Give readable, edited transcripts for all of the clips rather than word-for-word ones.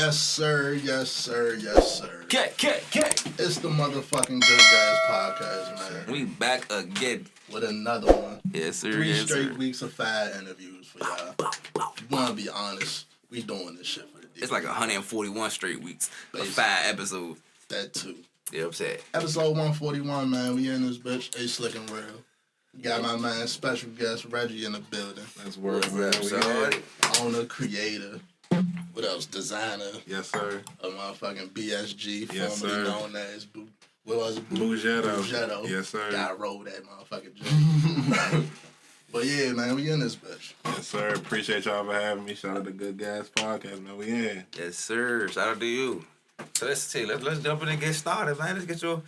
Yes, sir. Yes, sir. Yes, sir. Cat. It's the motherfucking Good Guys podcast, man. We back again with another one. Yes, sir. 3 yes, straight sir. weeks of fire interviews for y'all. If you want to be honest, we doing this shit for the It's like 141 straight weeks of 5 episodes. That too. You know what I'm saying? Episode 141, man. We in this bitch. A Slick and Real. Got my man, special guest Reggie in the building. That's word, man. Owner, creator. What else? Designer. Yes, sir. A motherfucking BSG, yes, formerly sir. known as what was it? Bougetto. Yes, sir. Gotta roll that motherfucking joint. But yeah, man, we in this bitch. Yes, sir. Appreciate y'all for having me. Shout out to Good Guys Podcast, man. We in. Yes, sir. Shout out to you. So let's jump in and get started, man. Let's get your...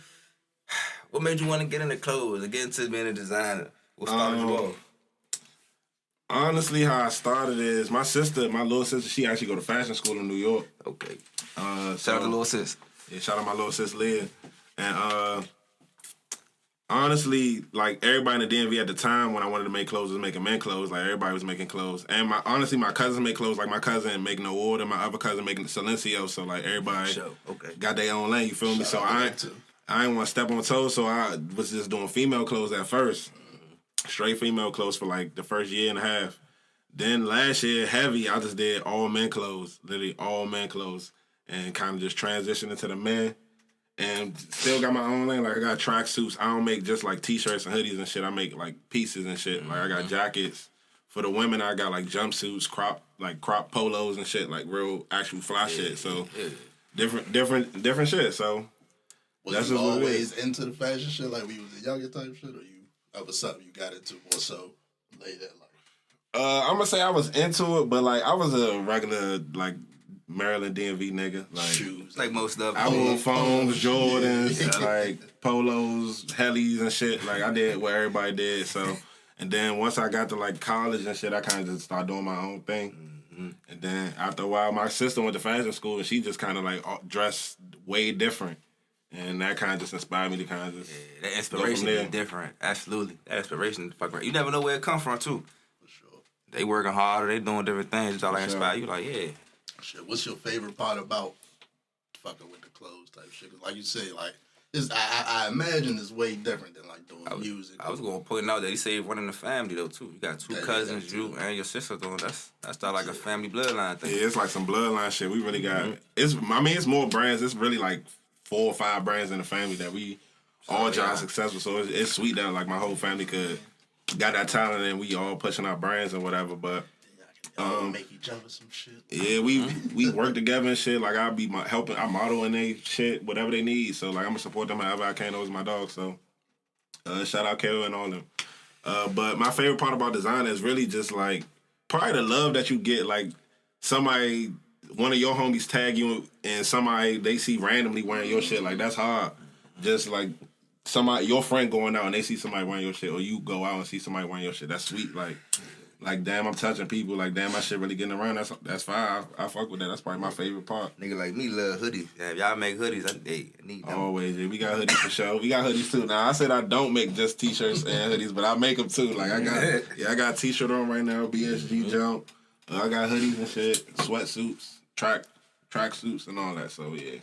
What made you want to get into clothes and get into being a designer? What started you off? Honestly, how I started is my little sister, she actually go to fashion school in New York. Okay. Shout out to little sis. Yeah, shout out my little sis, Leah. And honestly, like everybody in the DMV at the time when I wanted to make clothes was making men clothes. Like everybody was making clothes. And my cousins make clothes. Like my cousin make No Order, my other cousin making Silencio. So like everybody got their own lane, you feel me? So I ain't want to step on toes, so I was just doing female clothes at first. Straight female clothes for like the first year and a half. Then last year, heavy, I just did all men clothes. Literally all men clothes. And kind of just transitioned into the men. And still got my own lane. Like I got track suits. I don't make just like t-shirts and hoodies and shit. I make like pieces and shit. Like I got jackets. For the women, I got like jumpsuits, crop polos and shit. Like real actual fly shit. So different shit. So was you always into the fashion shit? Like we was a younger type shit, or you ever something you got into more so later in life? I'm gonna say I was into it, but like I was a regular like Maryland DMV nigga. Like shoes, like most of them. I wore foams, Jordans, like polos, helis and shit. Like I did what everybody did. So, and then once I got to like college and shit, I kind of just started doing my own thing. Mm-hmm. And then after a while, my sister went to fashion school and she just kind of like dressed way different. And that kind of just inspired me to kind of just that inspiration is different. Absolutely. That inspiration, fucking right. You never know where it comes from, too. For sure. They working harder. They doing different things. It's all like inspire you. Like, yeah. Shit. What's your favorite part about fucking with the clothes type shit? Cause like you say, like, I imagine it's way different than like doing music. I was going to point out that he said one in the family, though, too. You got two cousins, you and your sister doing that's like a family bloodline thing. Yeah, it's like some bloodline shit. We really got... It's more brands. It's really like 4 or 5 brands in the family that we all job successful. So it's sweet that like my whole family got that talent and we all pushing our brands and whatever. But make each other some shit. Yeah, we work together and shit. Like I be helping, I model and they shit whatever they need. So like I'm gonna support them however I can. Those my dogs. So shout out Kale and all them. But my favorite part about design is really just like probably the love that you get. Like somebody. One of your homies tag you and somebody they see randomly wearing your shit, like that's hard. Just like your friend going out and they see somebody wearing your shit, or you go out and see somebody wearing your shit, that's sweet. Like damn, I'm touching people. Like damn, my shit really getting around. That's fine. I fuck with that. That's probably my favorite part. Nigga like me love hoodies. Yeah, if y'all make hoodies, I need them. Always, yeah, we got hoodies for sure. We got hoodies too. Now I said I don't make just t-shirts and hoodies, but I make them too. Like I got a t-shirt on right now, BSG jump. I got hoodies and shit, sweatsuits. Track suits and all that, so yeah.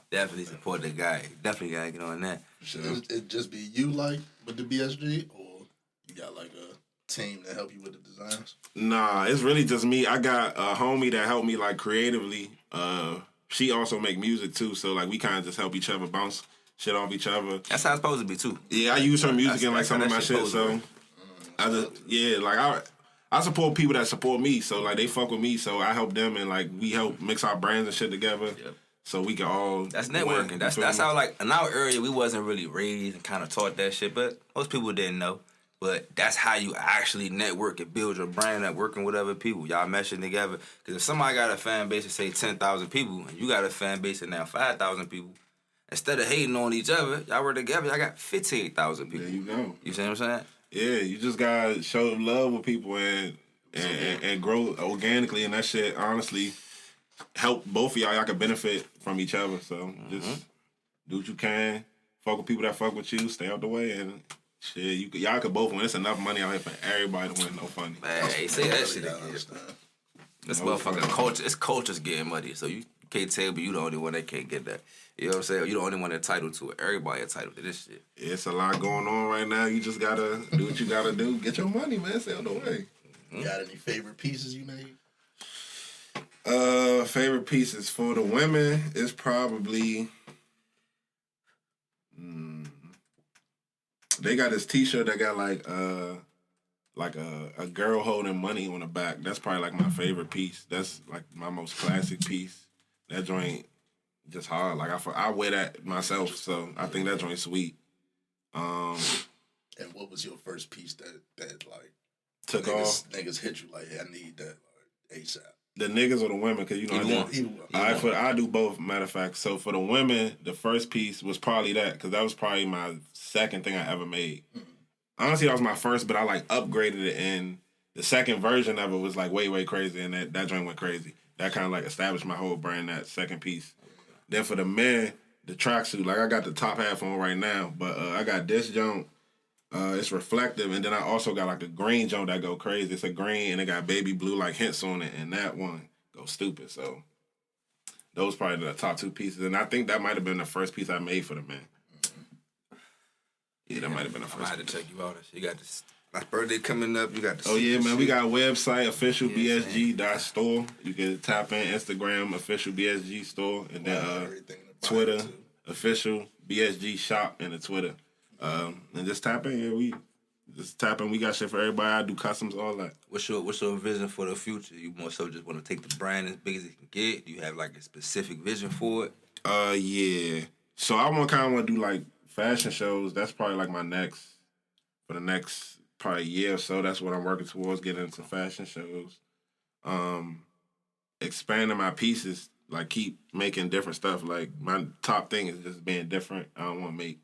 Definitely support the guy. Definitely gotta get on that. Should it just be you like with the BSG, or you got like a team that help you with the designs? Nah, it's really just me. I got a homie that helped me like creatively. She also make music too, so like we kind of just help each other bounce shit off each other. That's how it's supposed to be too. Yeah, I use her music in like some of my shit, so I support people that support me, so like they fuck with me, so I help them and like we help mix our brands and shit together, so we can all. That's networking. Win, that's how like in our area we wasn't really raised and kind of taught that shit, but most people didn't know. But that's how you actually network and build your brand at working with other people. Y'all meshing together. Because if somebody got a fan base of say 10,000 people and you got a fan base of now 5,000 people, instead of hating on each other, y'all work together. Y'all got 15,000 people. There you go. You see what I'm saying? Yeah, you just gotta show love with people and grow organically, and that shit honestly help both of y'all. Y'all can benefit from each other. So just do what you can. Fuck with people that fuck with you. Stay out the way, and shit, y'all could both win. It's enough money out here for everybody to win. No funny. Hey, say that shit again. This motherfucking culture, it's culture's getting muddy, so you can't tell me you the only one that can't get that. You know what I'm saying? You the only one entitled to it. Everybody entitled to this shit. It's a lot going on right now. You just gotta do what you gotta do. Get your money, man. Stay on the way. You got any favorite pieces you made? Favorite pieces for the women is probably they got this T-shirt that got like a girl holding money on the back. That's probably like my favorite piece. That's like my most classic piece. That joint just hard. Like I wear that myself, so I think that joint's sweet. And what was your first piece that like took off? Niggas hit you like, hey, I need that like ASAP. The niggas or the women? Because you know I do both. Matter of fact, so for the women, the first piece was probably that because that was probably my second thing I ever made. Mm-hmm. Honestly, that was my first, but I like upgraded it, and the second version of it was like way crazy, and that joint went crazy. That kind of like established my whole brand. That second piece. Then for the men, the tracksuit, like I got the top half on right now, but I got this joint. It's reflective, and then I also got like a green joint that go crazy. It's a green, and it got baby blue like hints on it, and that one goes stupid. So those probably the top two pieces, and I think that might have been the first piece I made for the men. Yeah, that might have been the first. I had to check you out. You got this. My birthday coming up. You got this. Oh yeah, man. We got a website, officialbsg.store. You can tap in Instagram, official BSG store, and then Twitter, official BSG shop, and the Twitter. And just tap in. Yeah, we just tap in. We got shit for everybody. I do customs, all that. What's your vision for the future? You more so just want to take the brand as big as it can get? Do you have like a specific vision for it? Yeah. So I want to do like fashion shows. That's probably like for the next probably year or so. That's what I'm working towards, getting into fashion shows. Expanding my pieces, like keep making different stuff. Like my top thing is just being different. I don't want to make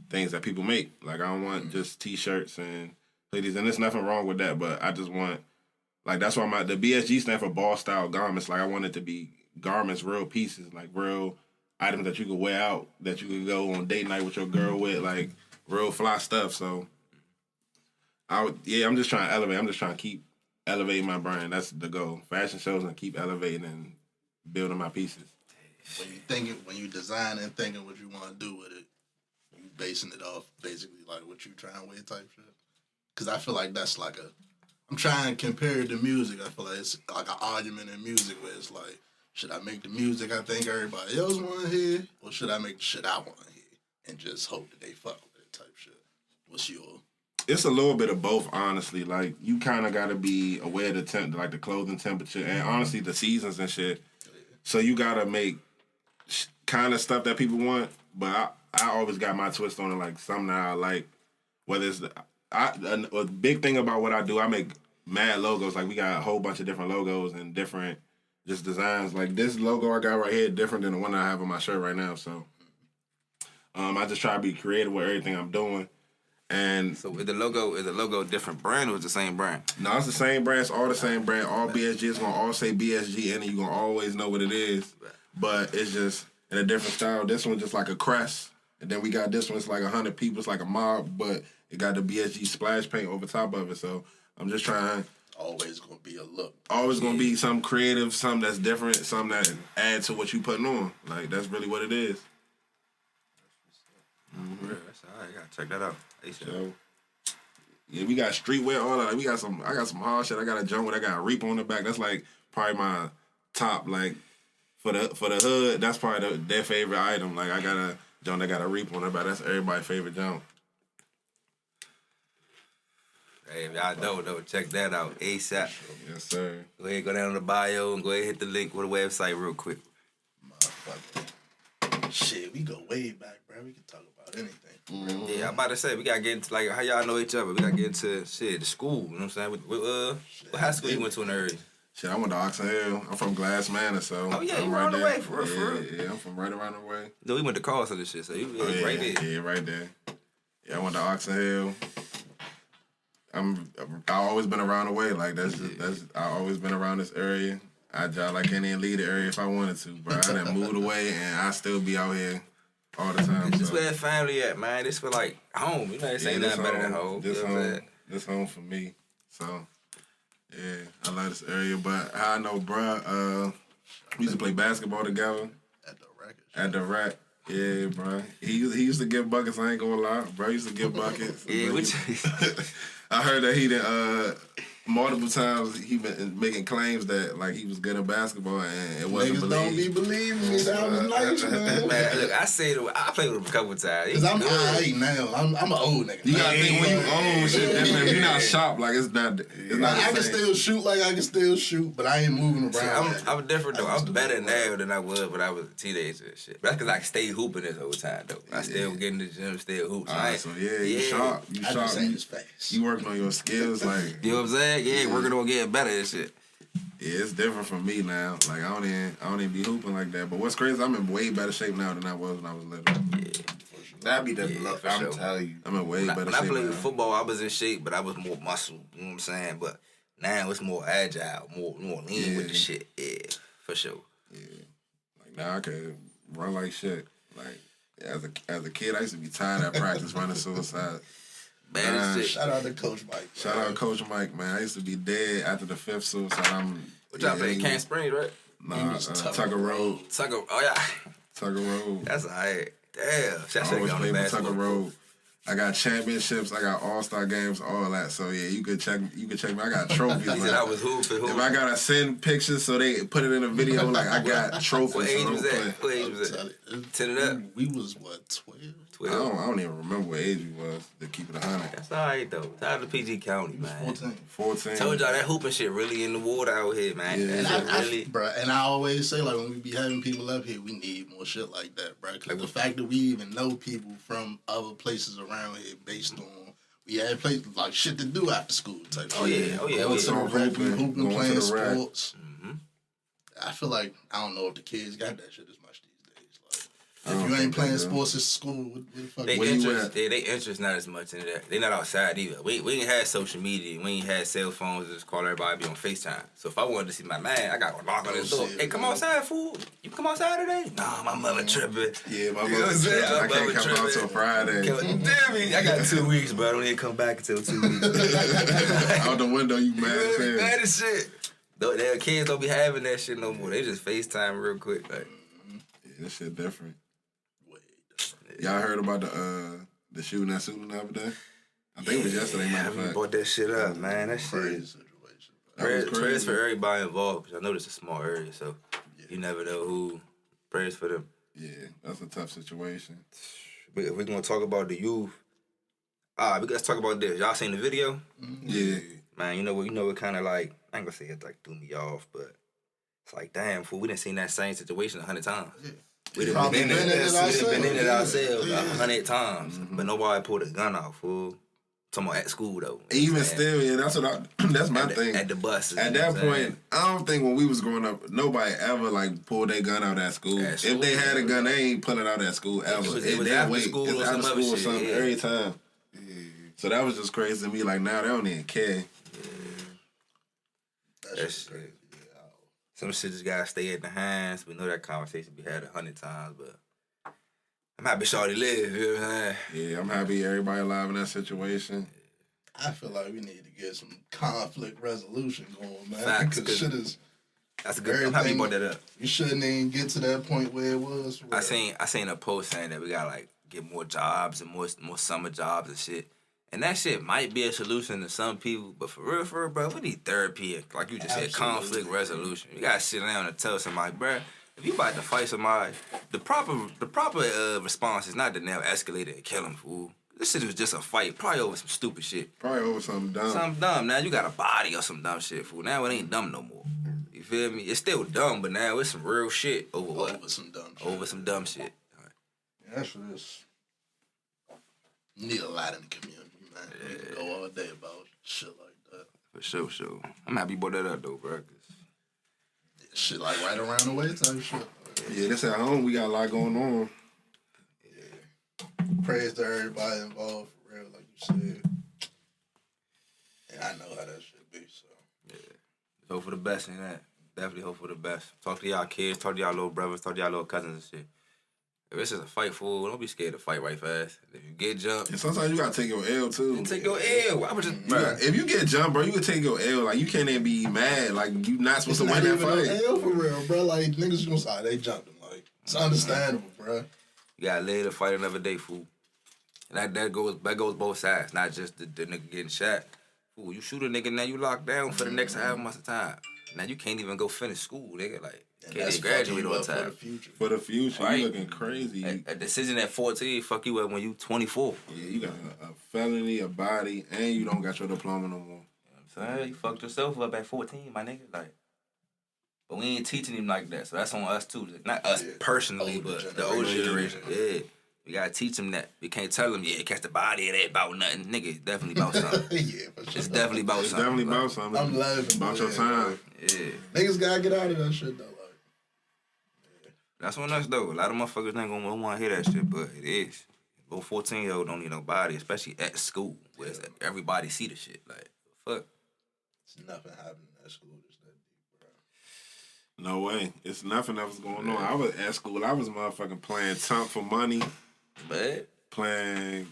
things that people make. Like I don't want just T-shirts and hoodies, and there's nothing wrong with that. But I just want, like that's why the BSG stand for ball style garments. Like I want it to be garments, real pieces, like real items that you could wear out, that you could go on date night with your girl with, like real fly stuff. So I'm just trying to elevate. I'm just trying to keep elevating my brand. That's the goal. Fashion shows and keep elevating and building my pieces. When you design and thinking what you want to do with it, you basing it off basically like what you trying to wear type shit. Because I feel like that's like I'm trying to compare it to music. I feel like it's like an argument in music where it's like, should I make the music I think everybody else want to hear, or should I make the shit I want to hear and just hope that they fuck with it type shit? What's your... It's a little bit of both, honestly. Like, you kind of got to be aware of the clothing temperature and honestly the seasons and shit. So you got to make kind of stuff that people want, but I always got my twist on it, like something that I like. Whether it's a big thing about what I do, I make mad logos. Like, we got a whole bunch of different logos and different just designs. Like, this logo I got right here different than the one I have on my shirt right now. So I just try to be creative with everything I'm doing. And so is the logo a different brand or is it the same brand? No, it's the same brand. It's all the same brand. All BSG is going to all say BSG in it. You're going to always know what it is. But it's just in a different style. This one just like a crest. And then we got this one. It's like 100 people. It's like a mob. But it got the BSG splash paint over top of it. So I'm just trying. Always going to be a look. Always going to be something creative, something that's different, something that adds to what you putting on. Like, that's really what it is. Mm-hmm. That's all right. I got to check that out. So, yeah, we got streetwear, all that. We got I got some hard shit. I got a jump that got a reap on the back. That's like probably my top, like for the hood. That's probably their favorite item. Like I got a jump that got a reap on the back. That's everybody's favorite jump. Hey, if y'all know though, check that out ASAP. Yes, sir. Go ahead, go down to the bio and go ahead and hit the link with the website real quick. Motherfucker. Shit, we go way back, bro. We can talk about anything. Mm-hmm. Yeah, I'm about to say, we got to get into, like, how y'all know each other. We got to get into, the school, you know what I'm saying? What high school you went to in the area? Shit, I went to Oxon Hill. I'm from Glass Manor, so... Oh, yeah, you right away, for real. Yeah, I'm from right around the way. No, we went to Carlson and shit, so you right there. Yeah, right there. Yeah, I went to Oxon Hill. I've always been around the way. Like, I've always been around this area. I drive like any lead the area if I wanted to, bro. I done moved away, and I still be out here all the time. This is where family at, man. This feel like home. You know, this ain't nothing better than home. This home for me. So, Yeah, I like this area, but how I know, bruh, we used to play basketball together. At the rack. Yeah, bro. He used to get buckets, I ain't gonna lie. Bro used to get buckets. Yeah, which I heard that he did multiple times he been making claims that like he was good at basketball and it wasn't Niggas don't be believing me. That was nice, man. Man, look, I played with him a couple times. Cause I'm alright now. I'm an old nigga. You gotta think when you own shit different. If you're not sharp, like it's not. I can still shoot like I can still shoot, but I ain't moving around. I'm different though. I'm better now than I was when I was a teenager and shit. But that's because I stay hooping this whole time though. I still get in the gym, still hoop. So you sharp. You I sharp. just ain't as fast. You working on your skills, like you know what I'm saying? Yeah, working on getting better and shit. Yeah, it's different from me now. Like I don't even be hooping like that. But what's crazy, I'm in way better shape now than I was when I was little. Yeah. That'd be the luck. I'm sure. telling you. I'm in way better shape. When I played now. football, I was in shape, but I was more muscle. You know what I'm saying? But now it's more agile, more lean with the shit. Yeah, for sure. Yeah, like now I can run like shit. Like as a kid, I used to be tired at practice running suicide. Bad as shit. Shout out to Coach Mike. Shout out Coach Mike, man. I used to be dead after the 5th suicide. What y'all play? Camp Springs, right? Nah, Tucker Road. Tucker, oh yeah. Tucker Road. That's alright. Damn. I always played for Tucker Road. I got championships, I got all-star games, all that. So yeah, you could check me. I got trophies. He said I was hooping. If I gotta send pictures so they put it in a video, like I got trophies. What age was that? What age was that? 10 it up. We was what, 12? I don't even remember what age we was to keep it 100. That's alright though. Shout out to PG County, man. 14. Told y'all that hooping shit really in the water out here, man. Yeah. And I always say, like, when we be having people up here, we need more shit like that, bro. Because the fact that we even know people from other places around here based on, we had places like shit to do after school type shit. Going to the rec, hooping, playing sports. Mm-hmm. I feel like, I don't know if the kids got that shit as much these days. Like, if you ain't playing sports at school, what the fuck? They interest not as much in that. They not outside either. We ain't had social media. We ain't had cell phones to just call everybody, be on FaceTime. So if I wanted to see my man, I got to knock on his door. Hey, come outside, fool. You come outside today? Nah, my mother tripping. Yeah, my mother tripping. I can't come out till Friday. Damn me. I got 2 weeks, but I don't even come back until 2 weeks. Out the window, you mad as hell. Mad as shit. Their kids don't be having that shit no more. They just FaceTime real quick. Like, yeah, this shit different. Y'all heard about the shooting at Suitland the other day? I think it was yesterday, matter of fact. Brought that shit up, man. That shit. Prayers for everybody involved, because I know it's a small area, so you never know who. Prayers for them. Yeah, that's a tough situation. But if we're going to talk about the youth, let's talk about this. Y'all seen the video? Mm-hmm. Yeah. Man, you know what kind of like, I ain't going to say it like threw me off, but it's like, damn, fool, we done seen that same situation 100 times. Yeah. We done been in it ourselves 100 times, but nobody pulled a gun out, fool. Talking about at school though. Even still, yeah, that's my thing. At the buses. At that point, I don't think when we was growing up, nobody ever like pulled their gun out at school. If they had a gun, they ain't pulling it out at school ever. It was after school or some other shit. Something every time. Yeah. So that was just crazy to me. Like now they don't even care. Yeah. That's crazy. Some shit just gotta stay in the hands. We know that conversation we had 100 times, but I'm happy Shawty live, you know what I'm saying? Yeah, I'm happy everybody alive in that situation. I feel like we need to get some conflict resolution going, man. Facts, because shit is... That's a good... I'm happy you brought that up. You shouldn't even get to that point where it was. I seen a post saying that we gotta like get more jobs and more summer jobs and shit. And that shit might be a solution to some people, but for real, bro, we need therapy. Like you just said, conflict resolution. You gotta sit down and tell somebody, bro, if you about to fight somebody, the proper response is not to now escalate it and kill him, fool. This shit was just a fight, probably over some stupid shit. Probably over something dumb. Something dumb. Now you got a body or some dumb shit, fool. Now it ain't dumb no more. You feel me? It's still dumb, but now it's some real shit over what? Over some dumb shit. Over some dumb shit. Right. Yeah, that's what this. Need a lot in the community. We can go all day about shit like that. For sure. I'm happy you brought that up, though, bro. Shit like right around the way type shit. Yeah, this at home. We got a lot going on. Yeah. Praise to everybody involved, for real, like you said. And I know how that should be, so. Yeah. Hope for the best in that. Definitely hope for the best. Talk to y'all kids, talk to y'all little brothers, talk to y'all little cousins and shit. If it's just a fight, fool, don't be scared to fight right fast. If you get jumped, And sometimes you gotta take your L too. you take your L. I would just, If you get jumped, bro, you can take your L. Like you can't even be mad. Like you not supposed to win that fight. It's not even for real, bro. Like niggas gonna say they jumped him. Like it's understandable, bro. You gotta live to fight another day, fool. And that goes both sides, not just the nigga getting shot. Fool, you shoot a nigga, now you locked down for the next half month of time. Now you can't even go finish school, nigga. Like, can't even graduate on time. For the future, right? You looking crazy. A decision at 14 fuck you up when you 24. Yeah, you got a felony, a body, and you don't got your diploma no more. You know what I'm saying? You fucked yourself up at 14, my nigga. Like, but we ain't teaching him like that, so that's on us too. Not us personally, but the older generation. Yeah. We gotta teach them that. We can't tell them, yeah, catch the body, it ain't about nothing. Nigga, it's definitely about something. Yeah, for sure. It's definitely about something. Definitely about something. I'm laughing about your time. Yeah. Niggas gotta get out of that shit though. Like, That's on us though. A lot of motherfuckers ain't gonna want to hear that shit, but it is. Little 14-year-old don't need no body, especially at school, where everybody see the shit. Like, fuck. it's nothing happening at school. It's that deep, bro. No way. It's nothing else going on. I was at school. I was motherfucking playing Tump for money. But Playing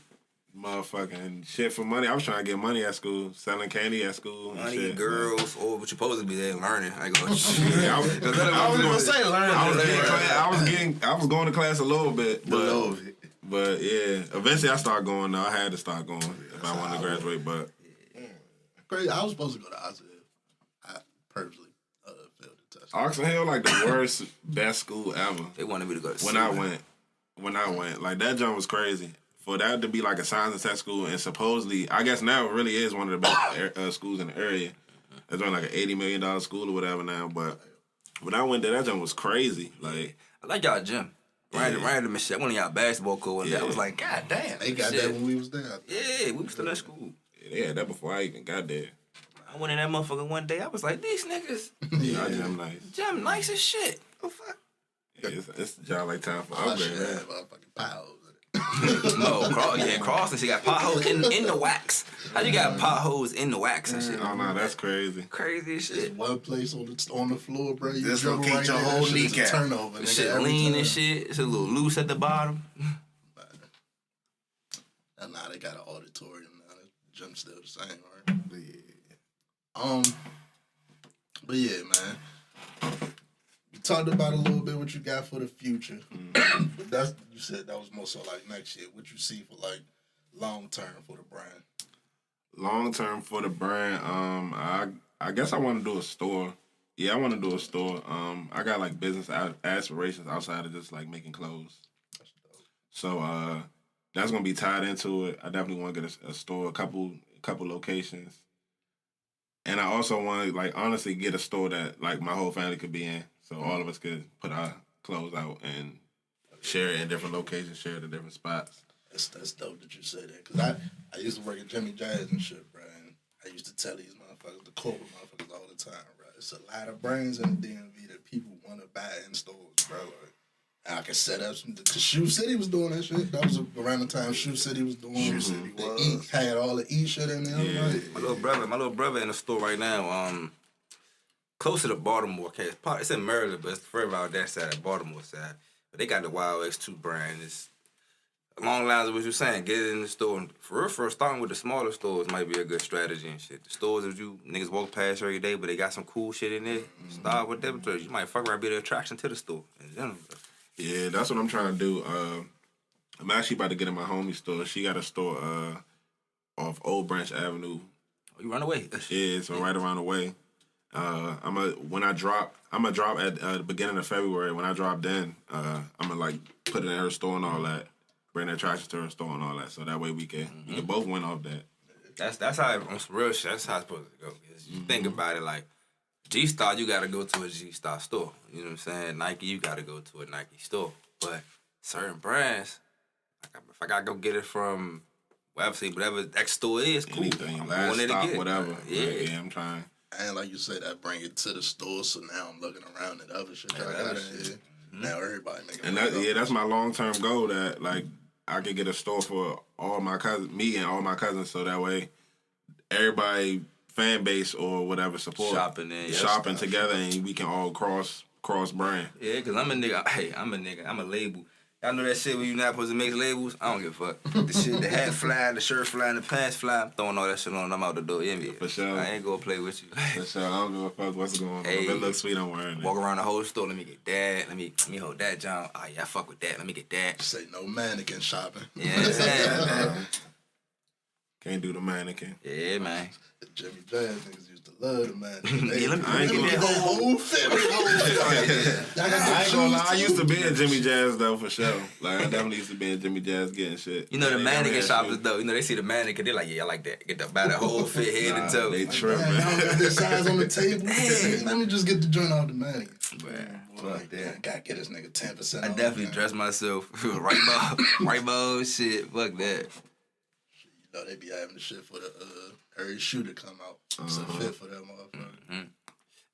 motherfucking shit for money. I was trying to get money at school. Selling candy at school. And money, shit. girls, or what you supposed to be there learning. I go, I was gonna say learning. I was going to class a little bit, but yeah, eventually I started going. I had to start going if I wanted to graduate. But Crazy. I was supposed to go to Oxford. I purposely failed the test. Oxford Hill like the worst best school ever. they wanted me to go to When I went, like that jump was crazy. For that to be like a science and tech school, and supposedly, I guess now it really is one of the best schools in the area. It's running like an $80 million school or whatever now. But when I went there, that jump was crazy. Like I like y'all gym. Random and shit. One of y'all basketball coach. Yeah. I was like, God damn. They got that when we was there. Yeah, we was still at school. Yeah, they had that before I even got there. I went in that motherfucker one day. I was like, these niggas. Yeah, our gym nice. Gym nice as shit. Oh fuck. Yeah, it's job like time for I should upgrade, man. have motherfucking potholes. No, Cross, she got potholes in the wax. How you got potholes in the wax and shit? Oh no, that's crazy. Crazy as There's shit. one place on the floor, bro. You This dribble gonna keep your there, whole that shit is a kneecap. turnover. The nigga, shit every lean time. and shit. It's a little loose at the bottom. Nah, they got an auditorium now. The gym's still the same, right? But yeah, man. You talked about a little bit what you got for the future. But you said that was more so like next year. What you see for like long term for the brand? Long term for the brand, I guess I want to do a store. Yeah, I want to do a store. I got like business aspirations outside of just like making clothes. That's dope. So that's gonna be tied into it. I definitely want to get a store, a couple locations, and I also want to like honestly get a store that like my whole family could be in, so all of us could put our clothes out and share it in different locations, share it in different spots. That's dope that you say that. Because I used to work at Jimmy Jazz and shit, bro. And I used to tell these motherfuckers, the corporate motherfuckers all the time, bro. It's a lot of brands in the DMV that people want to buy in stores, bro. Like, I could set up some. Cause Shoe City was doing that shit. That was around the time Shoe City was doing. Shoe City the was. E had all the E shit in there. Yeah. Right? My little brother in the store right now. Closer to Baltimore. Okay, it's in Maryland, but it's further out that side, Baltimore side. But they got the Wild X2 brand. It's along the lines of what you're saying. Get it in the store. And for real, starting with the smaller stores might be a good strategy and shit. The stores that you niggas walk past every day, but they got some cool shit in there. Start with them. You might fuck around, be the attraction to the store in general. Yeah, that's what I'm trying to do. I'm actually about to get in my homie store. She got a store off Old Branch Avenue. Oh, you run away? Yeah, so right around the way. I'm gonna drop at the beginning of February. When I drop in, I'm gonna like put it in her store and all that. Bring the attraction to her store and all that. So that way we can both win off that. That's how on some real shit. That's how it's supposed to go. 'Cause you think about it, like G-Star, you gotta go to a G-Star store. You know what I'm saying? Nike, you gotta go to a Nike store. But certain brands, like if I gotta go get it from whatever that store is, cool. Anything, I'm last going there to stop, get it. whatever. Yeah. Like, yeah, I'm trying. And like you said, I bring it to the store. So now I'm looking around at other shit that I Yeah, got other in shit. here. Now everybody making. And that's my long term goal. That like I could get a store for all my cousins, me and all my cousins, so that way everybody fan base or whatever support shopping together, and we can all cross brand. Yeah, cause I'm a nigga. Hey, I'm a label. Y'all know that shit when you not supposed to mix labels? I don't give a fuck. The shit, the hat fly, the shirt fly, the pants fly. I'm throwing all that shit on. I'm out the door. Yeah, me. For sure. I ain't gonna play with you. For sure. I don't give a fuck what's going on. If it looks sweet, I'm wearing it. Walk around the whole store. Let me get that. Let me hold that, John. Oh, yeah, I fuck with that. Let me get that. Say no mannequin shopping. Yeah, Can't do the mannequin. yeah, man. Jimmy Jazz niggas used to love the mannequin. Yeah, let me get that whole fit. I ain't gonna lie, I used to be in Jimmy Jazz though, for sure. Like, I definitely used to be in Jimmy Jazz getting shit. You know, the mannequin shoppers, though, you know, they see the mannequin, they're like, yeah, I like that. Get the, buy the whole fit, head and toe. They tripping. Y'all got this size on the table. Let me just get the joint off the mannequin. Man, Fuck that. Gotta get this nigga 10%. I definitely dress myself right ball shit. Fuck that. You know, they be having the shit for the every shooter come out. It's a fit for that motherfucker.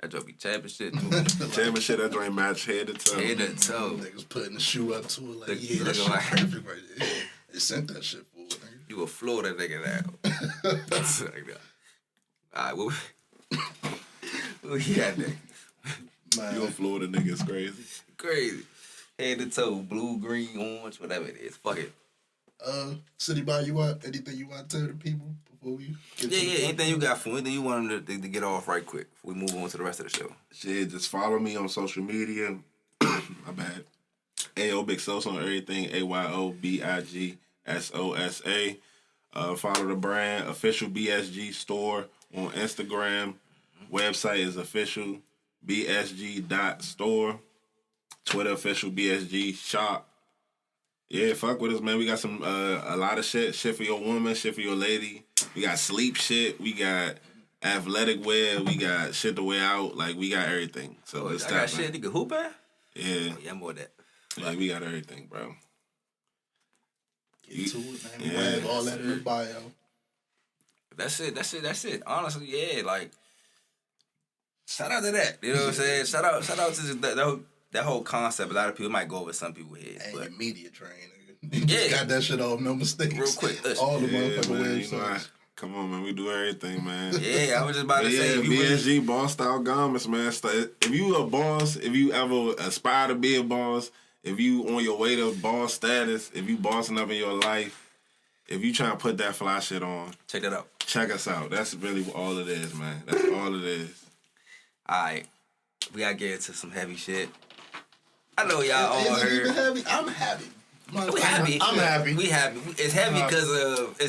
That joke be tapping shit too. Tapping shit, that joint match head to toe. Head to toe. Niggas putting the shoe up to it like, Look- yeah, that shit like- perfect right there. They sent that shit for it, nigga. You a Florida nigga now. That's like that. Alright, what we got there? Man, You a Florida nigga, it's crazy. Crazy. Head to toe, blue, green, orange, whatever it is. Fuck it. City Bar, you want anything you want to tell the people before we get to the Anything you got for anything you want them to get off right quick before we move on to the rest of the show. Shit, just follow me on social media. My bad. AO Big Sosa on everything. AYOBIGSOSA. Follow the brand. Official BSG store on Instagram. Website is official BSG.store. Twitter official BSG shop. Yeah, fuck with us, man. We got some a lot of shit. Shit for your woman, shit for your lady. We got sleep shit. We got athletic wear. We got shit to wear out. Like, we got everything. So I got shit nigga hooping? Yeah. Oh, yeah, more of that. Yeah, we got everything, bro. Get to it, man. Yeah. We'll have all that in the bio. That's it. Honestly, yeah, like, shout out to that. You know what I'm saying? Shout out to that whole concept. A lot of people might go over some people's heads. And But your media train, nigga. You just got that shit off, no mistakes. real quick, All the Yeah, motherfucking man, websites. come on, man. We do everything, man. yeah, I was just about to say, if you BSG boss style garments, man. If you a boss, if you ever aspire to be a boss, if you on your way to boss status, if you bossing up in your life, if you trying to put that fly shit on, check that out. check us out. That's really all it is, man. That's all it is. All right, we gotta get into some heavy shit. I know y'all all Is it even heard. heavy? I'm happy. We happy. I'm happy. We happy. It's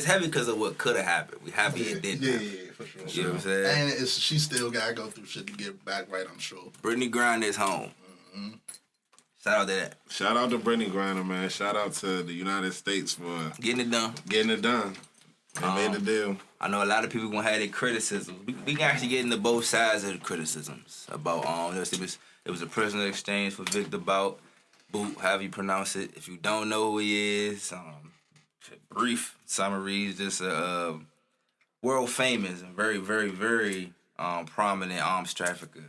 heavy because of what could have happened. We happy it didn't. Yeah, happen. yeah, for sure. You know what I'm saying? And she still gotta go through shit to get back right, I'm sure. Brittney Griner is home. Shout out to that. Shout out to Brittney Griner, man. Shout out to the United States for Getting it done. getting it done. They made the deal. I know a lot of people gonna have their criticisms. We can actually get into both sides of the criticisms about it was a prisoner exchange for Victor Bout, Boot, however you pronounce it. If you don't know who he is, brief summary is just a world famous and very, very, very prominent arms trafficker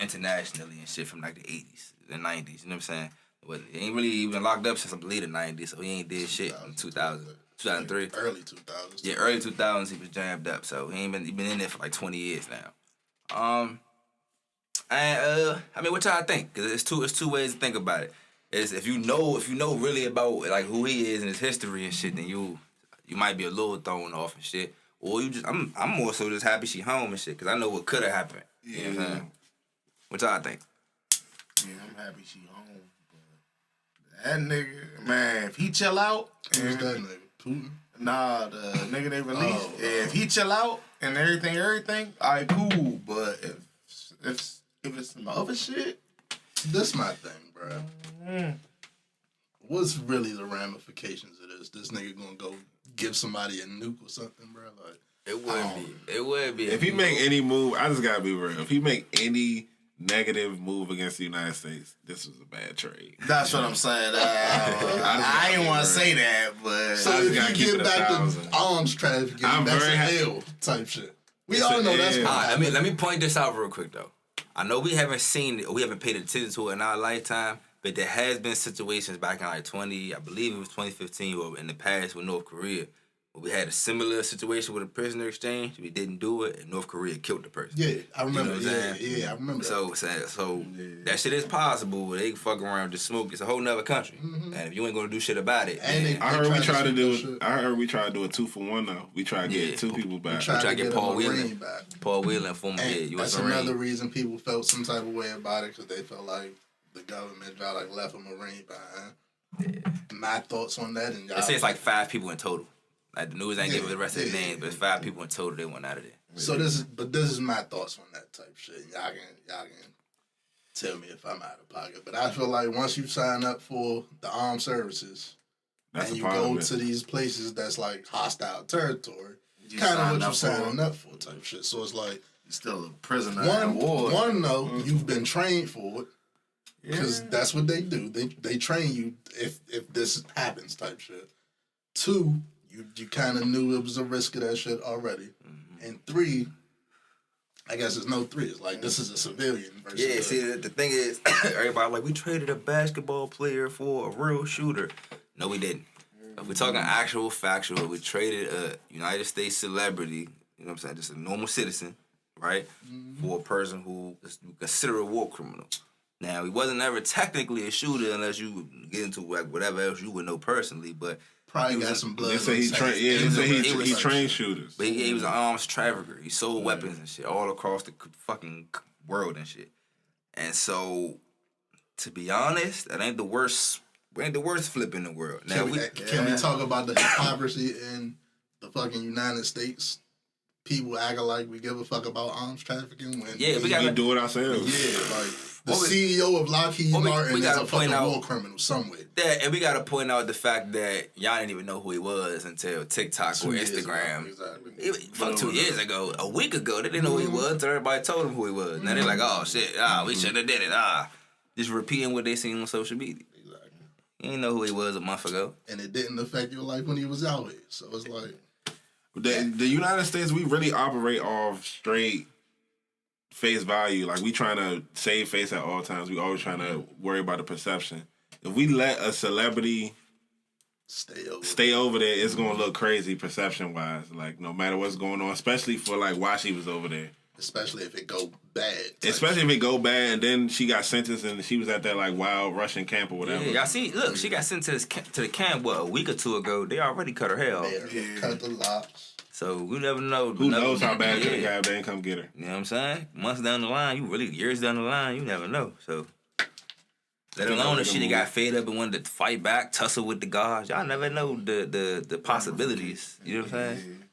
internationally and shit from like the 80s and 90s. You know what I'm saying? But he ain't really even locked up since I believe the 90s, so he ain't did shit in 2000. 2003. Early 2000s. Yeah, early 2000s he was jammed up, so he been in there for like 20 years now. And I mean, what y'all think? Cause it's two ways to think about it. Is if you know really about like who he is and his history and shit, then you might be a little thrown off and shit. Or you just I'm more so just happy she home and shit, cause I know what could have happened. Yeah. You know what I'm saying? What y'all think? Yeah, I'm happy she home. But that nigga, man, if he chill out, Who's that nigga? Putin? nah, the nigga they released. Oh, If he chill out and everything, alright, cool. But if it's some other shit, This my thing, bro. What's really the ramifications of this? This nigga gonna go give somebody a nuke or something, bro? Like, It would be. If he make any move, I just gotta be real. If he make any negative move against the United States, this was a bad trade. that's what I'm saying. I didn't want to say that, but so I just if gotta you keep get it back 1,000. to arms trafficking, I'm that's very a happy. L type shit. We all know that's L. what All right, let me point this out real quick though. I know we haven't seen it, we haven't paid attention to it in our lifetime, but there has been situations back in like I believe it was 2015 or in the past with North Korea, We had a similar situation with a prisoner exchange. We didn't do it, and North Korea killed the person. Yeah, I remember. You know what I'm saying? Yeah, I remember. So that shit is possible. They can fuck around and just smoke. It's a whole nother country, and if you ain't gonna do shit about it, and I heard we tried to do. I heard we tried to do a 2-for-1 though. We tried to get 2 people back. We tried to get Paul Whelan back. Paul Whelan, former head. That's another reason people felt some type of way about it because they felt like the government tried left a Marine behind. Yeah. My thoughts on that, and y'all. They say it's like 5 people in total. Like the news ain't giving the rest of the names, but it's 5 people in total. They went out of there. So this is my thoughts on that type shit. Y'all can tell me if I'm out of pocket, but I feel like once you sign up for the armed services and you go to these places that's like hostile territory, kind of what you're signing up for type shit. So it's like you're still a prisoner of war. One, though, you've been trained for it. Because that's what they do. They train you if this happens type shit. 2, you kind of knew it was a risk of that shit already. And 3, I guess it's no 3. It's like this is a civilian versus. Yeah, see, the thing is, everybody like, we traded a basketball player for a real shooter. No, we didn't. If we're talking actual factual, we traded a United States celebrity, you know what I'm saying, just a normal citizen, right, for a person who is considered a war criminal. Now, he wasn't ever technically a shooter unless you get into like whatever else you would know personally, but probably got some blood. They say he trained shooters. But he was an arms trafficker. He sold weapons and shit all across the fucking world and shit. And so, to be honest, that ain't the worst. Ain't the worst flip in the world. Now can we talk about the hypocrisy in the fucking United States? People acting like we give a fuck about arms trafficking when we gotta do it ourselves. Yeah, like the CEO of Lockheed Martin is a fucking war criminal somewhere. Yeah, and we gotta point out the fact that y'all didn't even know who he was until TikTok or Instagram. Exactly. 2 years ago, a week ago, they didn't know who he was until everybody told them who he was. Now they're like, oh shit, we shouldn't have did it. Just repeating what they seen on social media. Exactly. You didn't know who he was a month ago. And it didn't affect your life when he was out here. So it's like the United States, we really operate off straight face value. Like, we trying to save face at all times. We always trying to worry about the perception. If we let a celebrity stay over there, it's going to look crazy perception-wise. Like, no matter what's going on, especially for, like, why she was over there. Especially if it go bad. Especially if it go bad, and then she got sentenced, and she was at that, like, wild Russian camp or whatever. Yeah, y'all see, look, she got sentenced to the camp, a week or 2 ago. They already cut her hair off. Cut the locks. So we never know. Who knows how bad it could have got if they didn't come get her. You know what I'm saying? Months down the line, years down the line, you never know. So let alone if she got fed up and wanted to fight back, tussle with the guards. Y'all never know the possibilities. You know what I'm saying?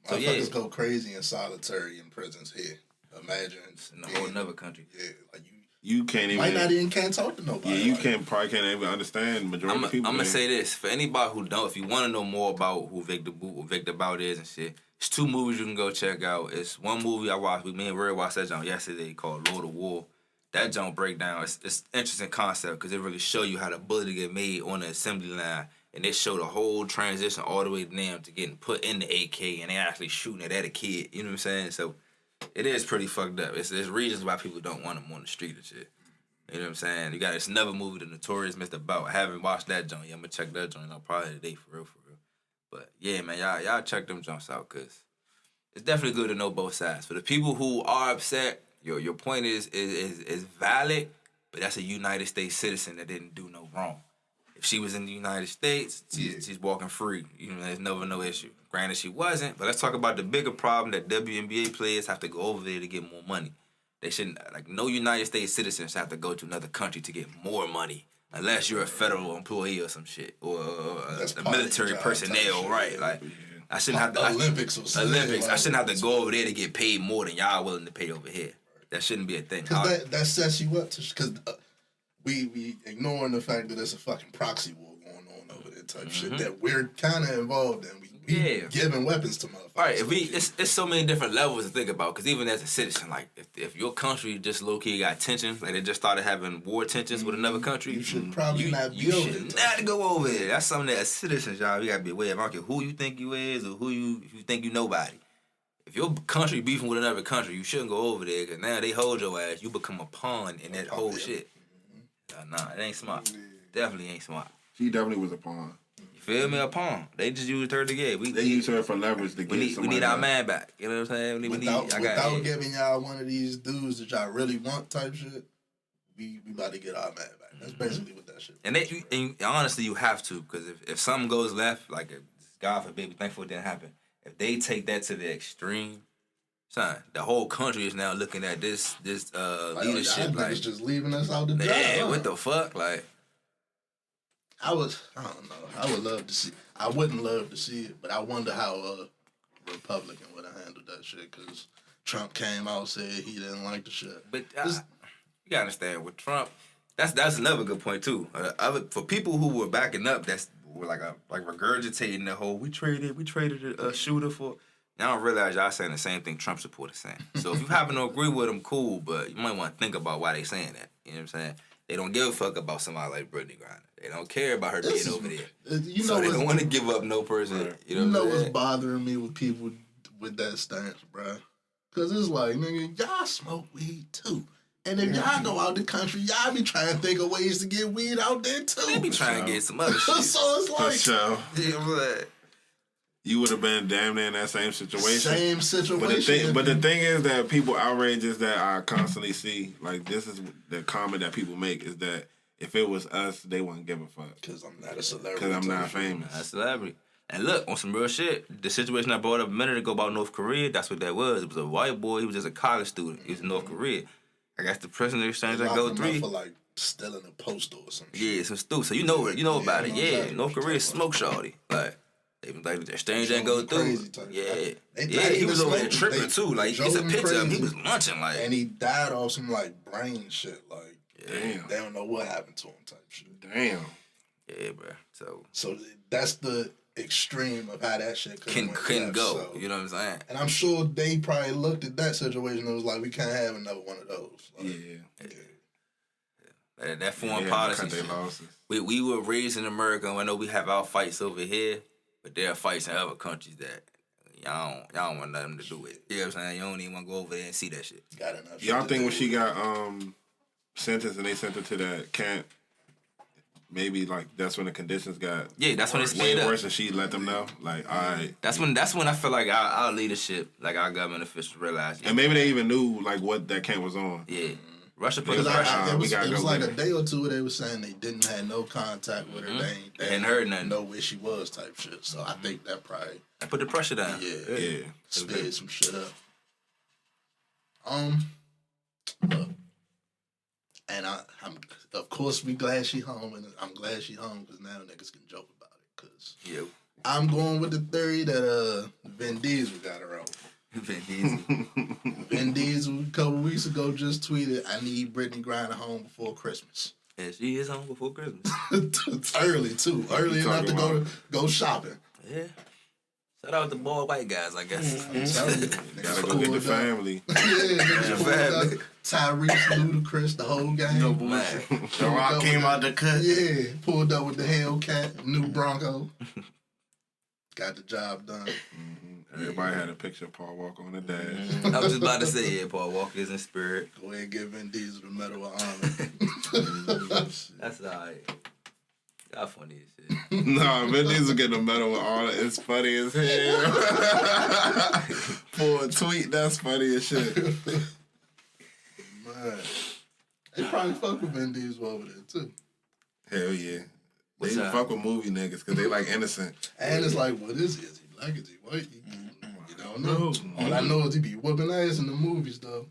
So motherfuckers go crazy in solitary in prisons here. Imagine in a whole another country. Yeah, like you can't even. Can't talk to nobody. Yeah, you probably can't even understand the majority of people. I'm gonna say this for anybody who don't. If you want to know more about who Victor Bout is and shit, it's 2 movies you can go check out. It's one movie I watched. Me and Ray watched that joint yesterday called Lord of War. That joint breakdown. It's interesting concept because it really show you how the bullet get made on the assembly line, and they show the whole transition all the way to them to getting put in the AK, and they actually shooting it at a kid. You know what I'm saying? So. It is pretty fucked up. There's reasons why people don't want them on the street and shit. You know what I'm saying? You got this another movie, The Notorious Mr. Bout. I haven't watched that joint. I'm gonna check that joint out probably today for real. But yeah, man, y'all check them joints out because it's definitely good to know both sides. For the people who are upset, your point is valid, but that's a United States citizen that didn't do no wrong. If she was in the United States, she's walking free. You know, there's never no issue. Granted, she wasn't, but let's talk about the bigger problem that WNBA players have to go over there to get more money. They shouldn't, like, no United States citizens have to go to another country to get more money unless you're a federal employee or some shit or a military personnel, right? Like, I shouldn't have to. Olympics. I shouldn't have to go over there to get paid more than y'all willing to pay over here. That shouldn't be a thing. Because that sets you up to, because we ignoring the fact that there's a fucking proxy war going on over there type shit that we're kind of involved in. We giving weapons to motherfuckers. All right, it's so many different levels to think about. Because even as a citizen, like if your country just low key got tensions, like they just started having war tensions with another country, you should probably not be you over should not go over there. That's something that as citizens, y'all, you gotta be aware of. I don't care who you think you is or who you think you nobody. If your country beefing with another country, you shouldn't go over there because now they hold your ass. You become a pawn in that whole shit. Nah, it ain't smart. Definitely ain't smart. She definitely was a pawn. You Feel me? A pawn. They just used her to get. They use her for leverage to get. We need our man back. You know what I'm saying? Without giving y'all one of these dudes that y'all really want type shit, we about to get our man back. That's basically what that shit. And honestly, you have to, because if something goes left, like God forbid, we thankful it didn't happen. If they take that to the extreme, son, the whole country is now looking at this leadership. Like, it's just leaving us out the job. Yeah, what the fuck? Like, I don't know. I would love to see. I wouldn't love to see it, but I wonder how a Republican would have handled that shit, because Trump came out and said he didn't like the shit. But you gotta understand with Trump. That's another good point too. For people who were backing up, were like regurgitating the whole we traded a shooter for. Now I realize y'all saying the same thing Trump supporters saying. So if you happen to agree with them, cool. But you might want to think about why they saying that. You know what I'm saying? They don't give a fuck about somebody like Brittney Griner. They don't care about her being over there. So they don't want to give up no person. Right. You know what's bothering me with people with that stance, bro? Because it's like, nigga, y'all smoke weed too. And if y'all go out the country, y'all be trying to think of ways to get weed out there too. They be trying to get some other shit. So it's like, you would have been damn near in that same situation. Same situation. But the thing is that people outrages that I constantly see, like this is the comment that people make, is that if it was us, they wouldn't give a fuck. Because I'm not a celebrity. Because I'm not famous. Not a celebrity. And look, on some real shit, the situation I brought up a minute ago about North Korea, that's what that was. It was a white boy. He was just a college student. He was in North Korea. I guess the president exchange that go through. For like stealing a postal or some shit. Yeah, some stupid. So you know about it. Yeah, North Korea smoke shawty. Like they like the exchange that go through. Yeah, he was over there tripping too. Like it's a picture of him. He was munching like. And he died off some like brain shit. Like damn, they don't know what happened to him type shit. Damn. Yeah, bro. So that's the extreme of how that shit couldn't go. So, you know what I'm saying? And I'm sure they probably looked at that situation and was like, we can't have another one of those. Like, yeah. That foreign policy. We were raised in America, and I know we have our fights over here, but there are fights in other countries that y'all don't want nothing to do with. You know what I'm saying? You don't even want to go over there and see that shit. Y'all think when she got sentenced and they sent her to that camp, maybe like that's when the conditions got that's when it's way worse, and she let them know. Like, all right, that's when I feel like our leadership, like our government officials, realized, and maybe they even knew like what that camp was on. Yeah, Russia put the pressure. It was like a day or two they were saying they didn't have no contact with her. They hadn't heard nothing. Know where she was type shit. So I think that probably put the pressure down. Yeah. Sped some shit up. Look. And I'm of course we glad she home, and I'm glad she home because now niggas can joke about it. Cause I'm going with the theory that Vin Diesel got her on. Vin Diesel a couple weeks ago just tweeted, "I need Brittney Griner home before Christmas." And she is home before Christmas. Early too, early enough to go shopping. Yeah. Shout out to boy white guys, I guess. Gotta go get the family. The family. Tyrese, Ludacris, the whole gang. No bullshit. The Rock came out the cut. Yeah, pulled up with the Hellcat, new Bronco. Got the job done. Everybody had a picture of Paul Walker on the dash. I was just about to say, Paul Walker is in spirit. Go ahead and give Vin Diesel the Medal of Honor. That's all right. Y'all funny as shit. Nah, Vin Diesel getting a medal with all that. It's funny as hell. For a tweet, that's funny as shit. Man. They probably fuck with Vin Diesel over there, too. Hell yeah. They even fuck with movie niggas because they like innocent. And it's like, what is he? Is he black? Is he white? You don't know. All I know is he be whooping ass in the movies, though.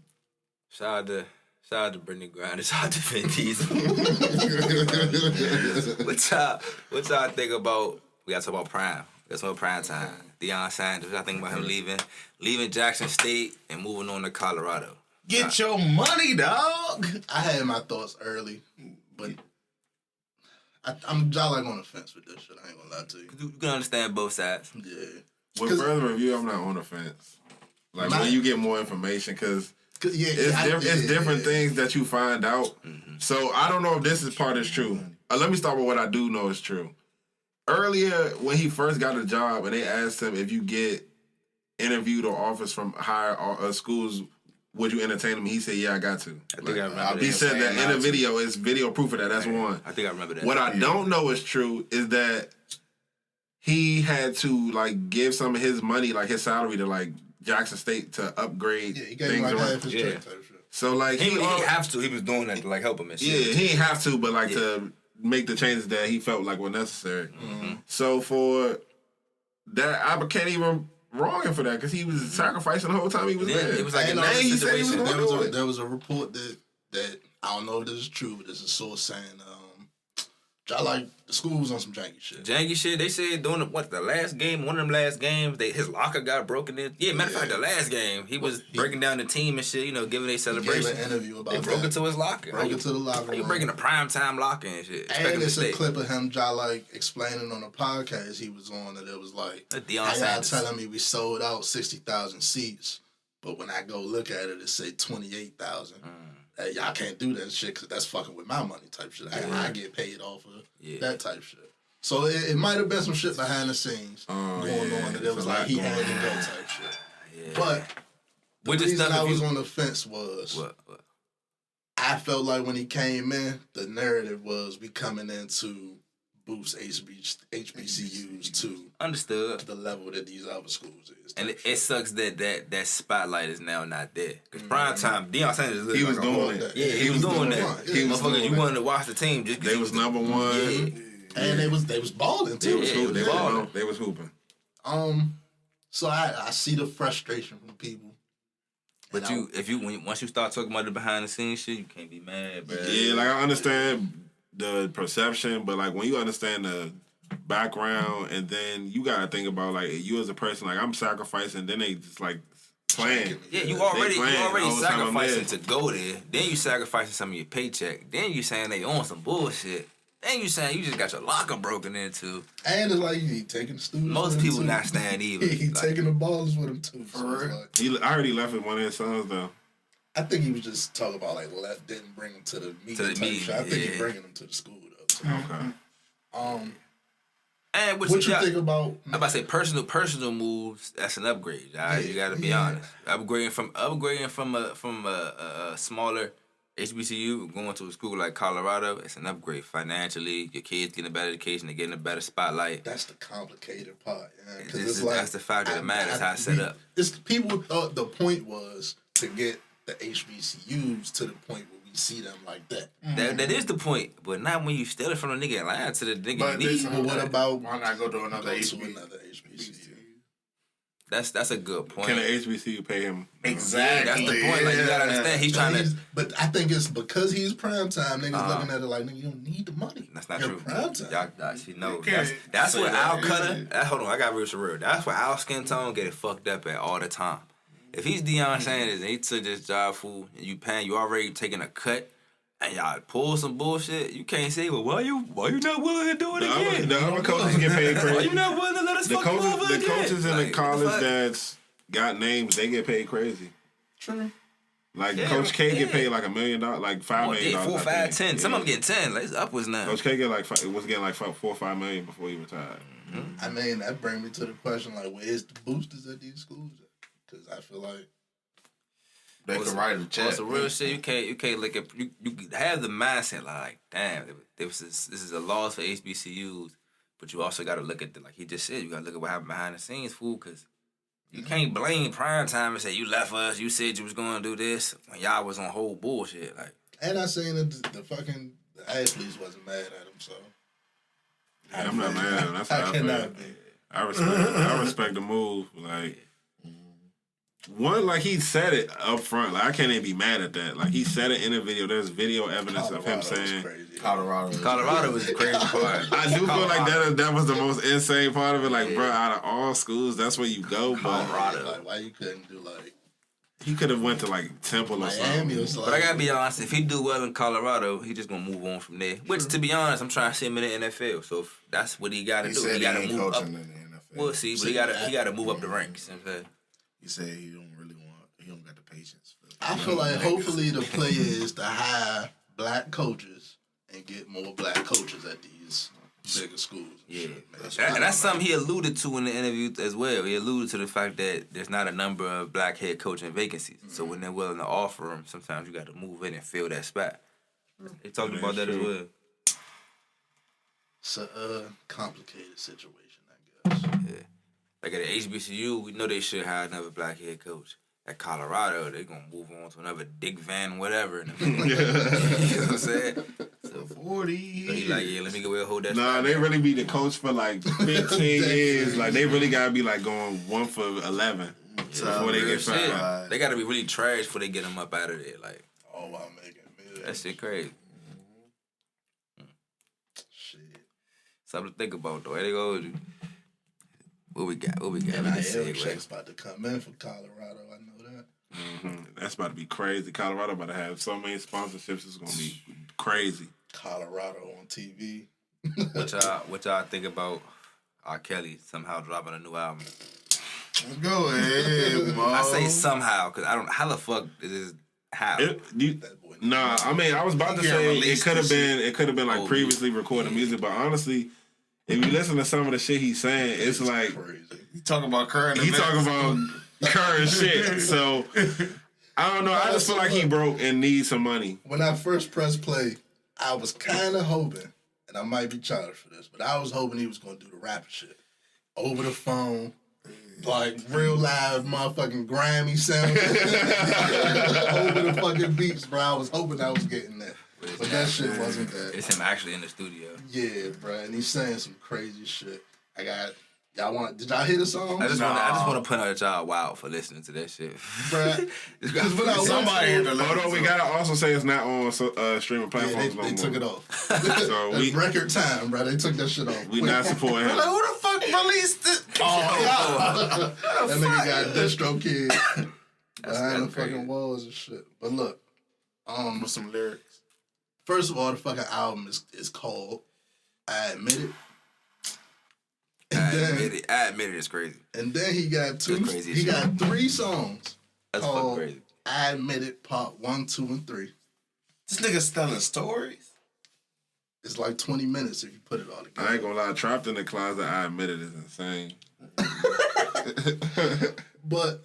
Shout out to Brittney Griner. Shout out to Vin Diesel. What y'all think about? We got to talk about Prime. That's what prime time. Deion Sanders. I think about him leaving Jackson State and moving on to Colorado. Get your money, dog. I had my thoughts early, but I'm like on the fence with this shit. I ain't gonna lie to you. You can understand both sides. Yeah. With further review, I'm not on the fence. Like when you get more information, because it's different things that you find out. Mm-hmm. So I don't know if this is part is true. Let me start with what I do know is true. Earlier, when he first got a job, and they asked him if you get interviewed or offers from higher schools, would you entertain him? He said, "Yeah, I got to." I think I remember that. He said that in a video. It's video proof of that. That's one. I think I remember that. What I don't know is true is that he had to like give some of his money, like his salary, to like Jackson State to upgrade he gave things him like around. half his check type shit. So like he have to. He was doing that to like help him and shit. Yeah, he didn't have to, but like to make the changes that he felt like were necessary. Mm-hmm. So for that, I can't even wrong him for that because he was sacrificing the whole time he was there. It was like and another then he said he was situation. going to do it. There was a report that I don't know if this is true, but there's a source saying like the school was on some janky shit. Janky shit. They said during the last game, one of them last games, his locker got broken in. Yeah, matter of fact, the last game he was breaking down the team and shit. You know, giving a celebration. He gave an interview about they broke into his locker. Broke into the locker. You breaking a primetime locker and shit. And it's a clip of him, like explaining on a podcast he was on that it was like, Deion "How Sanders telling me we sold out 60,000 seats, but when I go look at it, it say 28,000." Hey, y'all can't do that shit because that's fucking with my money type shit. I get paid off of that type shit. So it might have been some shit behind the scenes going on that it was like he had to go type shit. Yeah. But the reason I was on the fence was what? I felt like when he came in, the narrative was we coming in to boost HBCUs to understood the level that these other schools is. And it sucks that spotlight is now not there. Because prime time, Deion Sanders, he was doing that. Yeah, he was doing that. Motherfuckers, you wanted to watch the team. Just they was number one. Yeah. And they was balling too. They was hooping. So I see the frustration from people. But once you start talking about the behind the scenes shit, you can't be mad, bro. Yeah, like I understand the perception, but like when you understand the background, and then you gotta think about like you as a person, like I'm sacrificing, then they just like playing. Yeah, you already sacrificing to go there. Then you sacrificing some of your paycheck. Then you saying they on some bullshit. Then you saying you just got your locker broken into. And it's like he taking the students. Most people not staying even. He taking the balls with him too. For real. I already left with one of his sons though. I think he was just talking about like, well, that didn't bring him to the meeting. I think he bringing him to the school though. So. Okay. And what you think about? I'm about to say personal moves. That's an upgrade. You got to be honest. Upgrading from a smaller HBCU going to a school like Colorado, it's an upgrade financially. Your kids getting a better education, they're getting a better spotlight. That's the complicated part. That's the fact of the matter. That's how it's set up. People thought the point was to get the HBCUs to the point where we see them like that. That is the point, but not when you steal it from a nigga and lie to the nigga. But what about why not go to another HBCU? That's a good point. Can an HBCU pay him? Exactly. That's the point. Like you gotta understand, he's trying to. But I think it's because he's prime time. Niggas looking at it like, nigga, you don't need the money. That's not You're true. Prime time. That's what Al Cutter. Hold on, I got real. That's where Al Skin Tone get it fucked up at all the time. If he's Deion Sanders and he took this job, fool, and you already taking a cut, and y'all pull some bullshit, you can't say, well, why you not willing to do it again? The other coaches get paid crazy. Why you not willing to let us fuck over again? The coaches in the college that's got names, they get paid crazy. True. Like Coach K get paid like $1 million, like $5 million. 4, 5, 10. Some of them get 10. Like, it's upwards now. Coach K was getting like $4 or $5 million before he retired. Mm-hmm. I mean, that brings me to the question, like, where's the boosters at these schools? Because I feel like they can write a check. Also, real shit, you can't look at you have the mindset like, damn, this is a loss for HBCUs, but you also got to look at like he just said, you got to look at what happened behind the scenes, fool, because you can't blame prime time and say you left us, you said you was going to do this when y'all was on whole bullshit. Like, and I seen that the fucking athletes wasn't mad at him, so I'm not mad at him. That's how I feel. I respect the move, like. One, like he said it up front. Like I can't even be mad at that. Like he said it in a video. There's video evidence of him saying Colorado was the crazy part. I do feel like that was the most insane part of it. Like, bro, out of all schools, that's where you go. Colorado. Like, why you couldn't do like? He could have went to like Temple or something. But I gotta be honest. If he do well in Colorado, he just gonna move on from there. Which, to be honest, I'm trying to see him in the NFL. So if that's what he gotta do. He gotta move up. We'll see, but he gotta move up the ranks. You know what I'm saying? He said he don't got the patience. I feel like hopefully the play is to hire black coaches and get more black coaches at these bigger schools. Yeah, and that's something he alluded to in the interview as well. He alluded to the fact that there's not a number of black head coaching vacancies. So when they're willing to offer them, sometimes you got to move in and fill that spot. They talked about that as well. It's a complicated situation, I Like at the HBCU, we know they should have another black head coach. At Colorado, they gonna move on to another Dick Van whatever. You know what I'm saying? So 40 years. So he like, yeah, let me go ahead and hold that. Nah, they down. really be the coach for like 15 years. Like they really gotta be like going 1 for 11 before they get fired. They gotta be really trash before they get them up out of there. Like, all while making millions. that shit crazy. Shit. Something to think about though. There they go. What we got? What we got? And AirTags about to come in from Colorado. I know that. Mm-hmm. That's about to be crazy. Colorado about to have so many sponsorships. It's gonna be crazy. Colorado on TV. What y'all think about R. Kelly somehow dropping a new album? Go ahead, Mo. I say somehow because I don't. How the fuck is this? How? Nah, I mean, I was about to say it could have been. It could have been like previously recorded music, but honestly, if you listen to some of the shit he's saying, it's like crazy. He talking about current. He talking about current shit. So I don't know. I just feel like he broke and needs some money. When I first pressed play, I was kind of hoping, and I might be charged for this, but I was hoping he was gonna do the rapper shit over the phone. Like real live motherfucking grimy sound over the fucking beats, bro. I was hoping I was getting that, but that shit wasn't that. It's him actually in the studio. Yeah, bro, and he's saying some crazy shit. Did y'all hear the song? I just want to put out y'all wild for listening to that shit, Bruh. Because when somebody had to hold on, we gotta also say it's not on streaming platforms no more. They took it off. So it's record time, bro. They took that shit off. We not supporting him. Like, who the fuck released it? That nigga got Distro Kid behind the fucking walls and shit. But look, With some lyrics. First of all, the fucking album is called I Admit It. I admit it, it's crazy. And then he got got 3 songs. That's fucking crazy. I Admit It, Part 1, 2, and 3. This nigga's telling stories? It's like 20 minutes if you put it all together. I ain't gonna lie, Trapped in the Closet, I admit it, is insane. But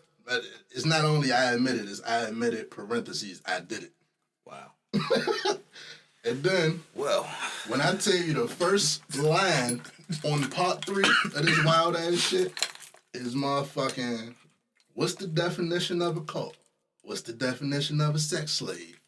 it's not only I admit it, it's I admit it, parentheses, I did it. Wow. And then, when I tell you the first line on part 3 of this wild ass shit is motherfucking, what's the definition of a cult? What's the definition of a sex slave?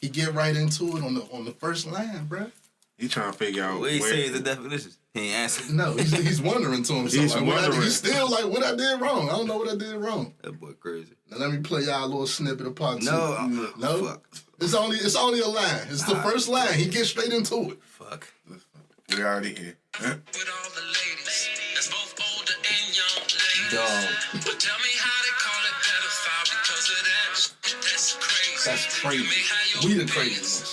He get right into it on the first line, bruh. He trying to figure out what he say is the definition. He ain't answering. No, he's wondering to himself. He's wondering. He's still like, what I did wrong. I don't know what I did wrong. That boy crazy. Now let me play y'all a little snippet of part 2. No. Fuck. It's only a line. It's the first line. He gets straight into it. Fuck. We already here. With all the ladies, that's both older and young ladies. Dog. But tell me how they call it pedophile because of that. That's crazy. That's crazy. We the crazy ones.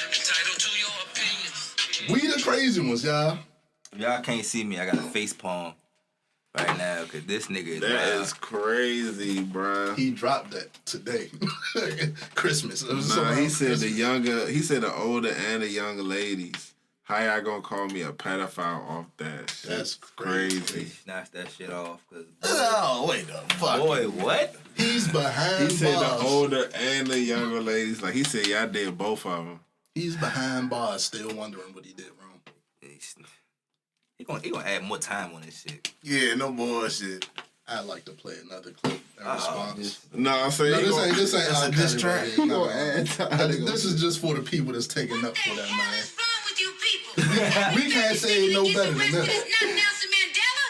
Entitled to your opinions. We the crazy ones, y'all. If y'all can't see me, I got a face palm right now because this nigga is That wild. is crazy, bruh. He dropped that today. Christmas. It was Nah, he said Christmas. he said the older and the younger ladies. How y'all gonna call me a pedophile off that shit? That's They crazy. snatched that shit off because Oh, wait the fuck. boy, what? He's behind He said bars. the older and the younger ladies. Like he said, y'all did both of them. He's behind bars, still wondering what he did wrong. He gonna add more time on this shit. Yeah, no bullshit. I'd like to play another clip in response. No, I'm saying No, this ain't That's a R. diss Kelly track. right here. No. This is just for the people that's taking up for that, man. What's wrong with you people? We can't say it no better than Arrested this. is not Nelson Mandela.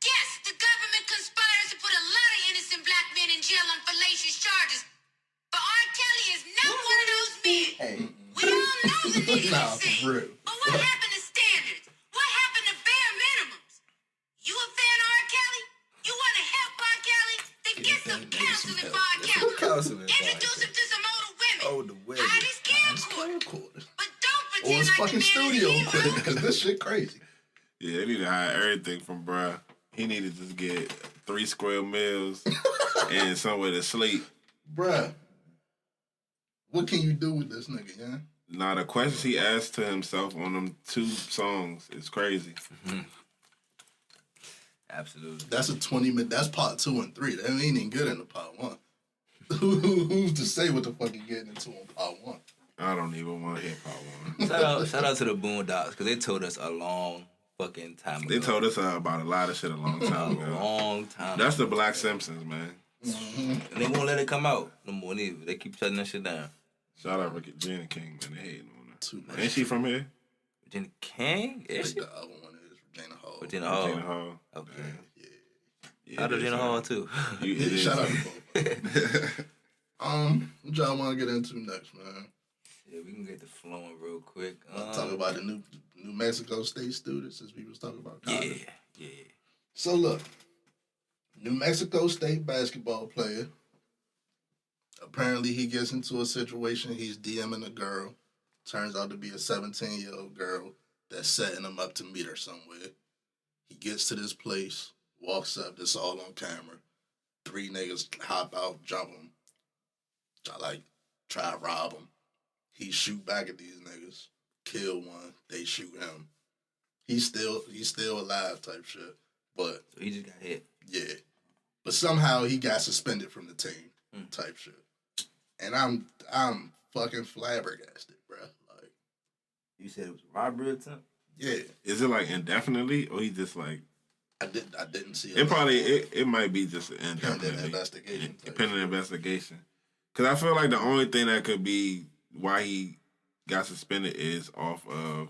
Yes, the government conspires to put a lot of innocent black men in jail on fallacious charges. But R. Kelly is not one of those men. Hey. We all know the nigga Nah, can sing. for real. But what happened to standards? What happened to bare minimums? You a fan of R. Kelly? You want to help R. Kelly? Then get some counseling for R. Kelly. Counseling for R. Introduce him to some older women. Older women. Hide his camcorder. But don't Or pretend his like fucking the man studio is evil. equipment, because this shit crazy. Yeah, they need to hide everything from bruh. He needed to just get 3 square meals and somewhere to sleep. Bruh, what can you do with this nigga, yeah? Now, the questions he asked to himself on them 2 songs is crazy. Absolutely. That's a 20-minute, that's part 2 and 3. That ain't even good in the part 1. Who's to say what the fuck he getting into on part 1? I don't even want to hear part 1. Shout out to the Boondocks because they told us a long fucking time ago. They told us about a lot of shit a long time ago. Long time That's ago. the Black Simpsons, man. And they won't let it come out no more neither. They keep shutting that shit down. Shout out Regina King, man. They hating on her. Too much. Ain't she from here? Regina King? I Is think she? the other one is Regina Hall. Regina Hall. Regina Hall. Okay. Yeah, I do Regina Hall too. You, Shout out to both. What y'all want to get into next, man? Yeah, we can get the flowing real quick. Talk about the New Mexico State students, since we was talking about college. Yeah. So look, New Mexico State basketball player. Apparently, he gets into a situation. He's DMing a girl. Turns out to be a 17-year-old girl that's setting him up to meet her somewhere. He gets to this place, walks up. This all on camera. 3 niggas hop out, jump him. Try to rob him. He shoot back at these niggas. Kill one. They shoot him. He's still alive type shit. But So he just got hit. yeah. But somehow he got suspended from the team type shit. And I'm fucking flabbergasted, bro. Like, You said it was a robbery attempt? yeah. Is it like indefinitely, or he just like? I didn't see It might be just an pending indefinitely investigation. pending investigation. Because I feel like the only thing that could be why he got suspended is off of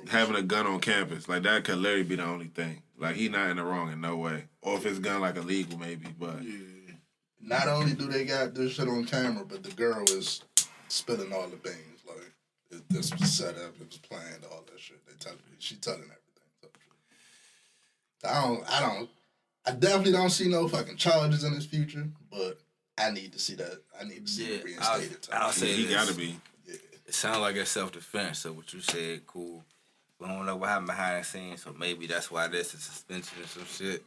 having a gun on campus. Like that could literally be the only thing. Like he not in the wrong in no way. Or if his gun like illegal maybe, but Not only do they got this shit on camera, but the girl is spilling all the beans. Like this was set up, it was planned, all that shit. She telling everything. I definitely don't see no fucking charges in his future, but I need to see that. I need to see it reinstated. I'll say he this. gotta be. It sounds like it's self-defense, so what you said, cool. We don't know what happened behind the scenes, so maybe that's why there's a suspension or some shit.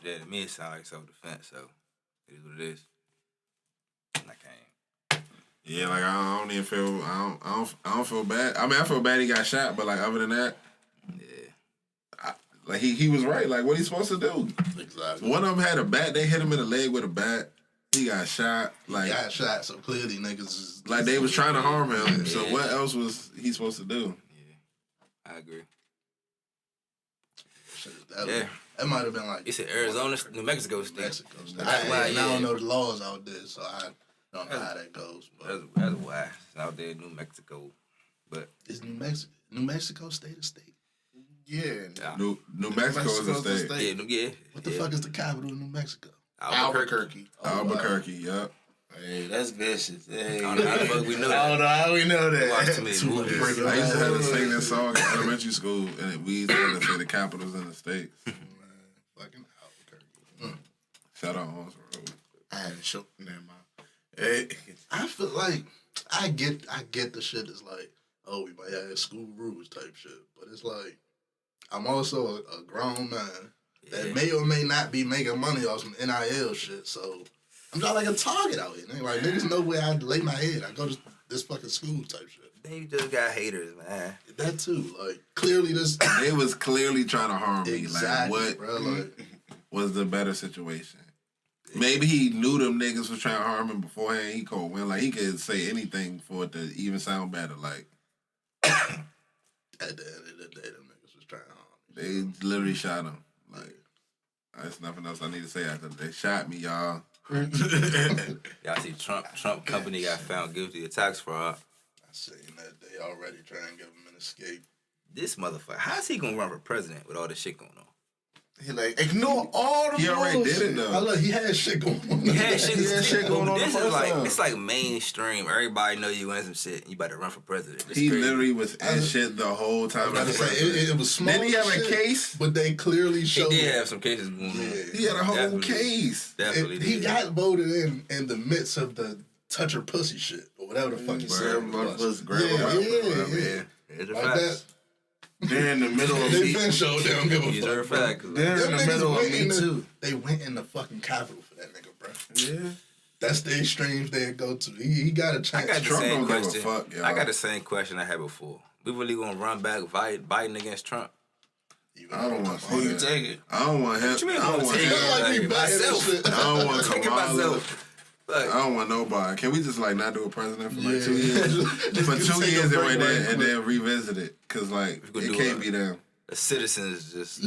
Yeah, to me it sounds like self-defense, so it is what it is. I can't. Yeah, like I don't even feel I don't feel bad. I mean I feel bad he got shot, but like other than that, like he was right. Like what he supposed to do? Exactly. One of them had a bat. They hit him in the leg with a bat. He got shot. Like He got shot, so clearly niggas is like they was trying to harm him. So what else was he supposed to do? I agree. That might have been like He said Arizona, New Mexico State. Mexico State. That's why, I don't know the laws out there, so I don't know how that goes. But That's why it's out there in New Mexico. But is New Mexico State a state? Yeah. New Mexico is a state. yeah. What the fuck is the capital of New Mexico? Albuquerque. Albuquerque, yup. Hey, that's vicious. Hey. I don't know how the fuck we know that. I don't know how we know that. Watch too many movies. I used to have to sing this song in elementary school, and we used to have to say the capitals in the states. Fucking Albuquerque. Shout out Hans Road. I had a show. Never mind. Hey. I feel like I get the shit is like, oh, we might have school rules type shit, but it's like I'm also a grown man that may or may not be making money off some NIL shit, so I'm not like a target out here. Nigga. Like niggas know where I lay my head. I go to this fucking school type shit. Then you just got haters, man. That too. Like clearly this. They was clearly trying to harm me. Exactly, Like what bro, like, was the better situation? Maybe he knew them niggas was trying to harm him beforehand. He could win. Like he could say anything for it to even sound better. Like at the end of the day, them niggas was trying to harm me. they literally shot him. Like there's nothing else I need to say after they shot me, y'all. Y'all see Trump company got found guilty of tax fraud. I seen that they already trying to give him an escape. This motherfucker, how's he gonna run for president with all this shit going on? He like ignore all the He already bullshit. did it though. I look, he had shit going on. He had shit going on This the is first like time. it's like mainstream. Everybody know you win some shit. And you about to run for president. It's He crazy. literally was in shit the whole time. I was about to say, it was small. Didn't he have a shit, case? But they clearly He showed. did have some cases going on. Yeah. He had a whole Definitely. case. Definitely He did. got voted in the midst of the touch her pussy shit or whatever the fuck he said. Yeah. It's a Like fact. that. They're in the middle of They me. been showed they don't give a These are a fuck. bro. fact. They're in Them the niggas middle of went me in the- too. They went in the fucking capital for that nigga, bro. Yeah. That's the extremes they go to. He got a I chance. got the Trump same don't give a question. fuck, y'all. I got the same question I had before. We really gonna run back Biden against Trump? I don't want Who you to. take it? I don't want him. What you mean I don't want take him. it? Like we betting Myself. and shit. I don't want Take it Kamala. myself. I don't want nobody. Can we just like not do a president for like 2 years? Just For 2 years and right there, and quick. then revisit it. Cause like it can't be them. The citizens just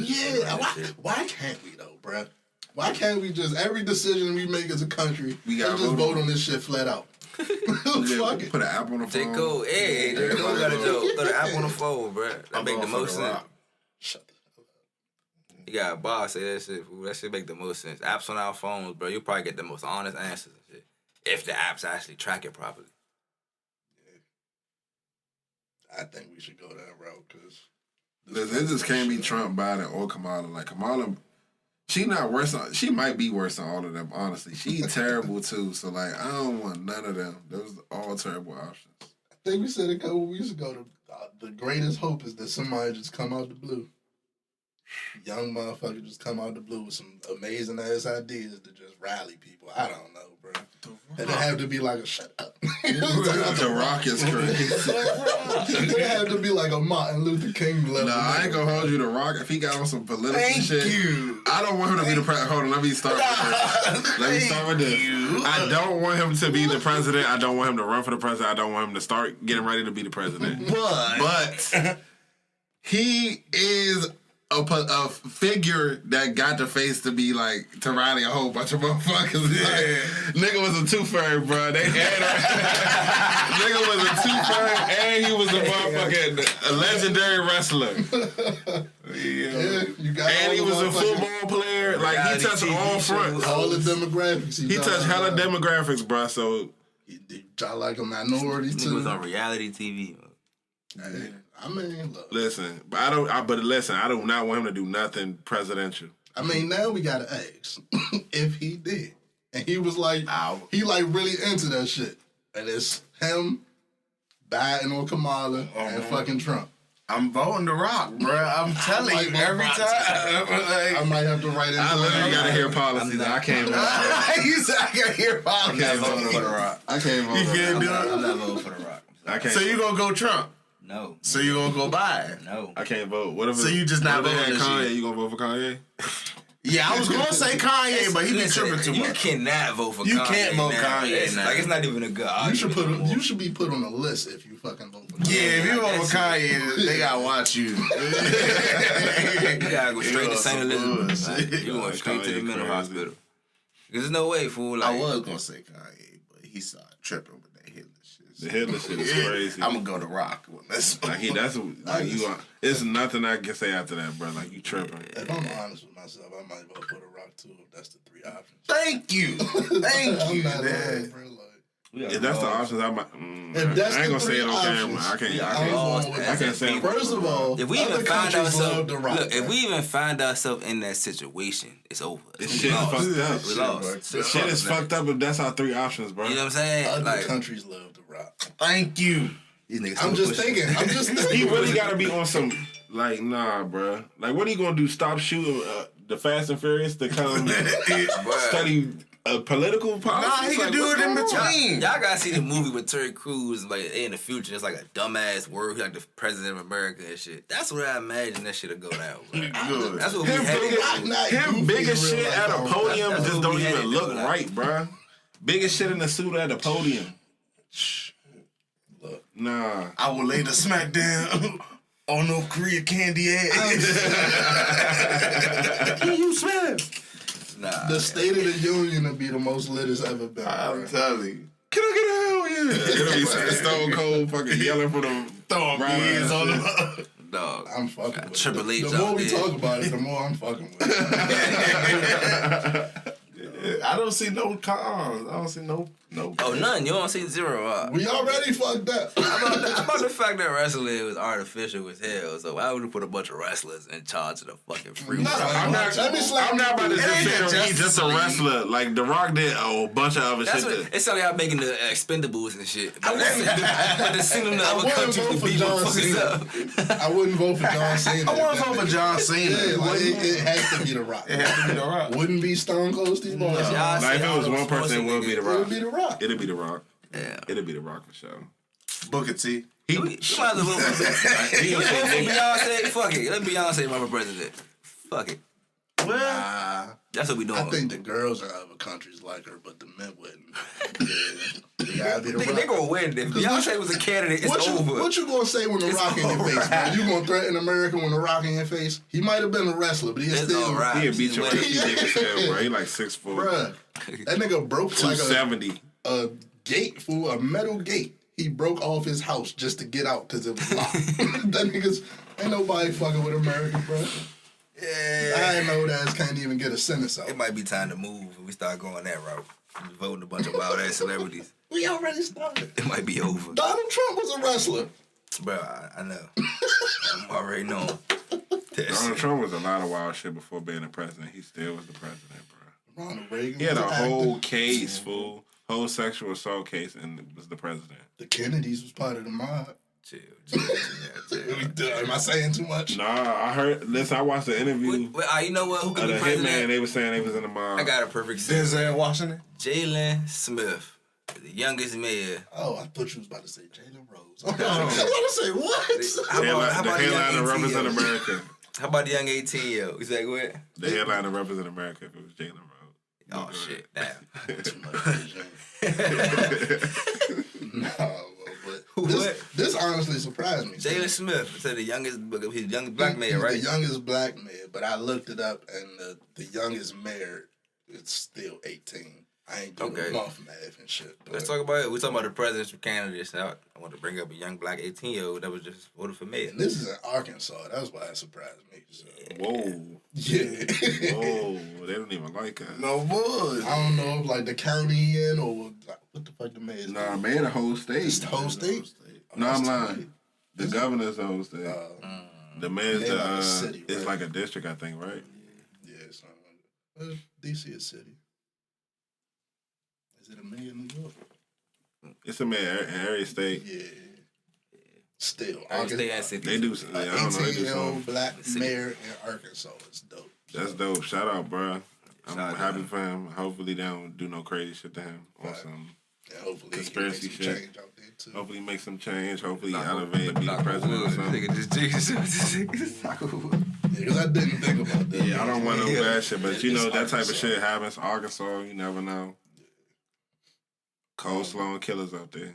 Why can't we though, bruh? Why can't we just every decision we make as a country, We gotta just vote vote on this shit flat out? Fuck it. Put an app on the phone. J. Cole, hey, J. Cole got a joke. Throw the app on the phone, bro. That make the most sense. Shut the fuck up. You got a boss say that shit, fool. That shit make the most sense. Apps on our phones, bro. You probably get the most honest answers and shit. If the apps actually track it properly. I think we should go that route because It just can't be Trump, Biden, or Kamala. Like Kamala, she not worse. She might be worse than all of them. Honestly, she terrible too. So like, I don't want none of them. Those are all terrible options. I think we said a couple weeks ago. The greatest hope is that somebody just come out the blue. Young motherfucker just come out the blue with some amazing ass ideas to just rally people. I don't know, bro. And it have to be like a shut up. The Rock is crazy. It have to be like a Martin Luther King level. Nah, I ain't gonna hold you. The Rock, if he got on some political shit, you. I don't want him to be the president. Hold on, let me start with this. Let me start with this. I don't want him to be the president. I don't want him to run for the president. I don't want him to start getting ready to be the president. But he is a figure that got the face to be like to rally a whole bunch of motherfuckers. Like, nigga was a two-fur, bro. They had nigga was a two-fur and he was a motherfucking a legendary wrestler. Yeah, you got And he was a football player. Like he touched all fronts. all the demographics. He touched hella demographics, bro. So He try like a minority Nigga too. was on reality TV. Hey, I mean, look. listen, but I do not want him to do nothing presidential. I mean, now we gotta ask if he did, and he was like, he like really into that shit, and it's him, Biden or Kamala, and fucking Trump. I'm voting The Rock, bro. I'm telling you every time. I might have to write it. I literally gotta hear policies. I can't vote. You said I gotta hear politics. I'm not voting for The Rock. I can't vote. You can't do it. I'm not voting for The Rock. I can't. So you gonna go Trump? No. So you gonna go Biden? No. I can't vote. What if So you just not what if they voting had this Kanye? year? You gonna vote for Kanye? Yeah, I was gonna say Kanye, but he be Listen, tripping too you much. cannot vote for You Kanye. can't vote now. Kanye It's, now. like, it's not even a good argument. You should be put on a list if you fucking vote for Kanye. Yeah, if you vote for That's Kanye, they gotta watch you. You gotta go straight to St. Elizabeth. bullshit. Like, you going straight to the Kanye mental crazy. hospital. Because there's no way, fool. Like, I was gonna say Kanye, but he started tripping with that Hitler shit. The Hitler shit is crazy. I'm gonna go to Rock with this. Like you are. It's nothing I can say after that, bro. Like you tripping. If I'm honest with myself, I might vote for The Rock too. If that's the three options. Thank you, thank I'm you. not man. lying, bro. Like, If that's the options, I might. If that's I ain't the gonna say it on three camera. options, I can't. I'm I can't. going with I can't say it. First of all, if we other even find countries love ourselves, The Rock. look, if bro. we even find ourselves in that situation, it's over. This shit is fucked up. We lost. This shit is fucked up if that's our three options, bro. You know what I'm saying? Other Like, countries love The Rock. Thank you. these niggas I'm still just pushing. thinking. He really gotta be on some like nah, bro. Like what are you gonna do? Stop shooting the Fast and Furious to come study political policy? Nah, he can do it in between. Y'all gotta see the movie with Terry Crews. Like in the future, it's like a dumbass word, like the president of America and shit. That's what I imagine that shit'll go down. Bro. Good. That's what we Him had. big as goofy in shit real at a life, podium That's just what don't we had even to look do, like. right, bro. Biggest shit in the suit at a podium. Look. Nah. I will lay the smack down on no Korea candy ass. You smell. Nah, The State of the Union will be the most lit it's ever been. I'm bro. telling you. Can I get a hell yeah? It'll be Stone Cold fucking yelling for them. Throwing beans on the. dog. I'm fucking with Triple it. H The more out we there. talk about it, the more I'm fucking with it. I don't see no cons. I don't see no. Oh, none. You don't see zero. We already fucked up. About the fact that wrestling was artificial as hell. So why would you put a bunch of wrestlers in charge of the fucking free? I'm not about to just say he's just a wrestler. Like The Rock did a bunch of other That's shit. what, it's only out making the Expendables and shit. But to send them to other wouldn't countries vote to for beat John motherfuckers Cena. up. I wouldn't vote for John Cena. I want to vote for John Cena. Yeah, like, it has to be The Rock. It has to be The Rock. Wouldn't be Stone Cold Steve Austin. Y'all Like say if it all was those one person, it would be The It Rock. would be The Rock. It'd be The Rock. Yeah. It'd be The Rock for sure. Booker T. You might as well vote for Beyonce. Fuck it. Let Beyonce run for president. Fuck it. Well, That's what we doing. I think the girls in other countries like her, but the men wouldn't. Yeah, they gotta be the they gonna win. If Beyonce was a candidate, it's over. What you gonna say when the rock in your face, man? You gonna threaten America when the rock in your face? He might have been a wrestler, but he's still He'll beat your ass. He like 6'4". Bruh, that nigga broke 270. A gate, fool, a metal gate. He broke off his house just to get out because it was locked. That nigga's ain't nobody fucking with America, bro. Yeah. I ain't know that can't even get a sentence out. It might be time to move if we start going that route. Voting a bunch of wild ass celebrities. We already started. It might be over. Donald Trump was a wrestler. Bro, I know. I'm already knowing. Donald Trump was a lot of wild shit before being the president. He still was the president, bro. Ronald Reagan. He had a whole case, fool. Whole sexual assault case, and was the president. The Kennedys was part of the mob. Chill. Am I saying too much? Nah, I heard. Listen, I watched the interview. You know what? Who could be the president? hitman. They were saying they was in the mob. I got a perfect Denzel Washington. Jaylen Smith, the youngest mayor. Oh, I thought you was about to say Jalen Rose. I was about to say what? How about the headline young to represent 18-year-old? America. How about the young 18-year-old? You say what? The headline to represent America if it was Jaylen Rose. Oh shit! Damn. Too much. No, but this honestly surprised me. Jaylen Smith said the youngest black mayor, right? The youngest black mayor, but I looked it up, and the youngest mayor is still 18. I ain't doing month math and shit. But Let's talk about it. We're talking about the presidential candidates. Now, I want to bring up a young black 18-year-old that was just voted for mayor. And this is in Arkansas. That's why it surprised me. So. Whoa. Yeah. Whoa. They don't even like us. No boy. I don't know if like the county in or what the fuck the mayor's Nah, mayor the whole state. It's the whole state? Oh, No, I'm lying. The governor's the whole state. The mayor's like a city, it's right? like a district, I think, right? Yeah, it's not like DC is city. Is it a mayor in New York? It's a mayor in every state. Yeah. Still, Every state has cities. They do. I don't know. They do 18-year-old something. black mayor in Arkansas. It's dope. That's dope. Shout out, bro. I'm Shout out happy to him. for him. Hopefully they don't do no crazy shit to him or some And hopefully conspiracy he can make some shit. change out there too. Hopefully he make some change. Hopefully he elevate and be the president or something. Because I didn't think about that. Yeah, I don't want no bad shit, but you know that type of shit happens. Arkansas, you never know. Coleslaw and killers out there.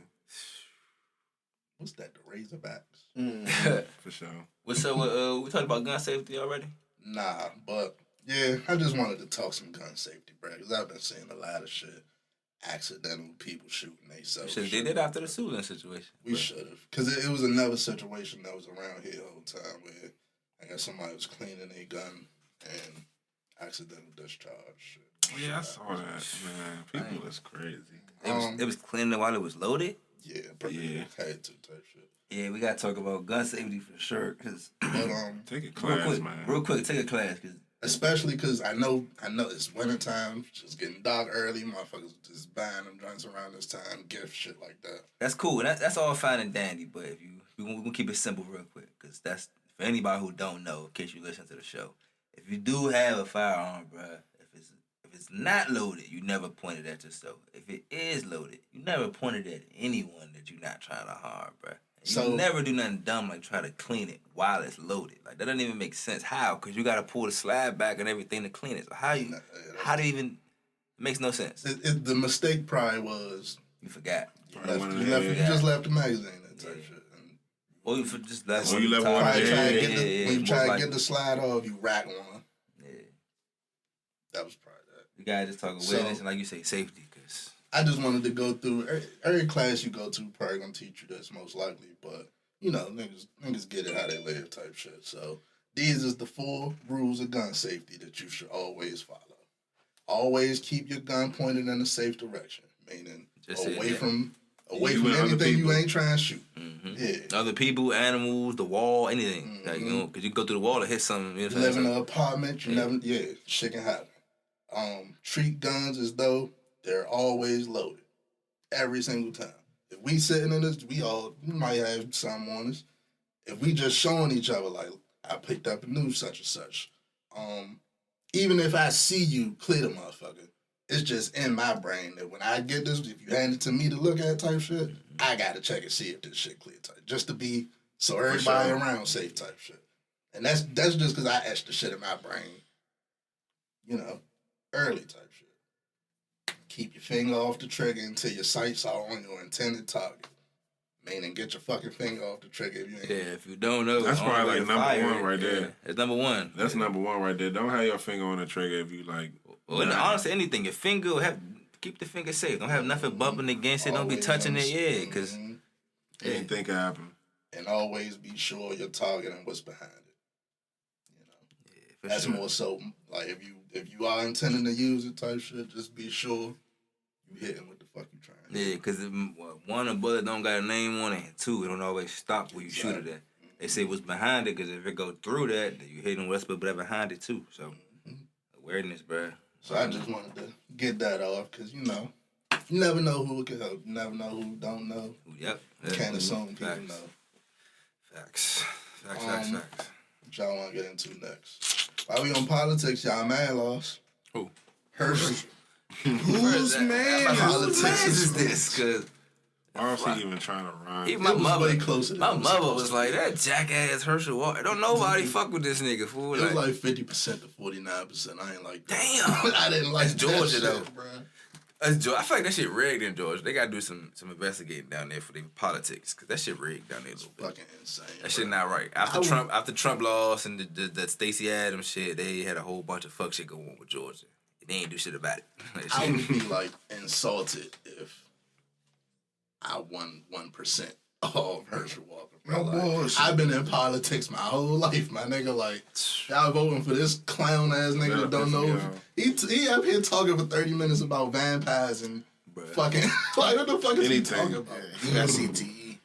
What's that? The Razorbacks? For sure. What's up? We talked about gun safety already? Nah, but yeah, I just wanted to talk some gun safety, bro, because I've been seeing a lot of shit. Accidental people shooting themselves. Should have did it after the Susan situation. We should have, because it was another situation that was around here the whole time where I guess somebody was cleaning a gun and accidental discharge. Shit. Yeah, I saw that, man. People is crazy. It was cleaning it while it was loaded? Yeah, had to type shit. Yeah, we got to talk about gun safety for sure. Cause But take a class, real quick, take a class. Cause especially because I know it's wintertime, just getting dark early. Motherfuckers just buying them joints around this time, gift shit like that. That's cool. That's all fine and dandy. But if we're gonna keep it simple real quick, because that's for anybody who don't know. In case you listen to the show, if you do have a firearm, bruh, if it's not loaded, you never point it at yourself. If it is loaded, you never point it at anyone that you're not trying to harm, bruh. You never do nothing dumb like try to clean it while it's loaded. Like that doesn't even make sense. How? Because you got to pull the slab back and everything to clean it. So how do you even? It makes no sense. The mistake probably was you forgot. You just left the magazine and type shit. Or you just left. When you left one, when you try to get the slide off, you rack one. Yeah, that was probably that. You gotta just talk awareness and like you say, safety. Cause I just wanted to go through every class you go to probably gonna teach you this most likely, but you know niggas get it how they live type shit. So these is the 4 rules of gun safety that you should always follow. Always keep your gun pointed in a safe direction, meaning away from anything you ain't trying to shoot. Mm-hmm. Yeah, other people, animals, the wall, anything. Mm-hmm. Like, you know, because you can go through the wall to hit something. You live in an apartment, shit can happen. Treat guns as though they're always loaded, every single time. If we sitting in this, we might have some on us. If we just showing each other like, I picked up a new such and such. Even if I see you clear the motherfucker, it's just in my brain that when I get this, if you hand it to me to look at type shit, I gotta check and see if this shit clear type, just to be so everybody around safe type shit. And that's just because I etched the shit in my brain. You know, early type shit. Keep your finger off the trigger until your sights are on your intended target. Meaning, get your fucking finger off the trigger if you ain't. Yeah, if you don't know, that's probably like number one right there. Yeah, it's number one. That's number one right there. Don't have your finger on the trigger if you like. Well, honestly, anything, your finger keep the finger safe. Don't have nothing bumping against it. Don't be touching it, yeah, because anything can happen. And always be sure your target and what's behind it. You know, yeah, that's sure. more so like if you are intending to use it type shit, just be sure you hitting what the fuck you trying. Yeah, because one, a bullet don't got a name on it, and two, it don't always stop where you shoot it at. They say what's behind it, because if it go through that, then you hitting what's behind it too. So awareness, bro. So I just wanted to get that off, because you know, you never know who can help. You never know who don't know. Yep. You can't assume people know. Facts. Facts. What y'all want to get into next? While we on politics, y'all man lost. Who? Herschel. Whose man is this? Because why was he even trying to rhyme? even my mother was like, that jackass Herschel Walker. Don't nobody fuck with this nigga, fool. It was like 50% to 49%. I ain't like that. Damn. I didn't like That's Georgia, that though. shit, bro. I feel like that shit rigged in Georgia. They gotta do some investigating down there for the politics, because that shit rigged down there a little bit. Fucking insane. That shit not right. After Trump lost and the Stacey Adams shit, they had a whole bunch of fuck shit going on with Georgia. They ain't do shit about it. I would be like insulted if I won 1% of Herschel Walker. Bro. Like, I've been in politics my whole life, my nigga. Like, y'all voting for this clown ass nigga that don't know. He up here talking for 30 minutes about vampires and fucking like what the fuck is he talking about? You got CTE.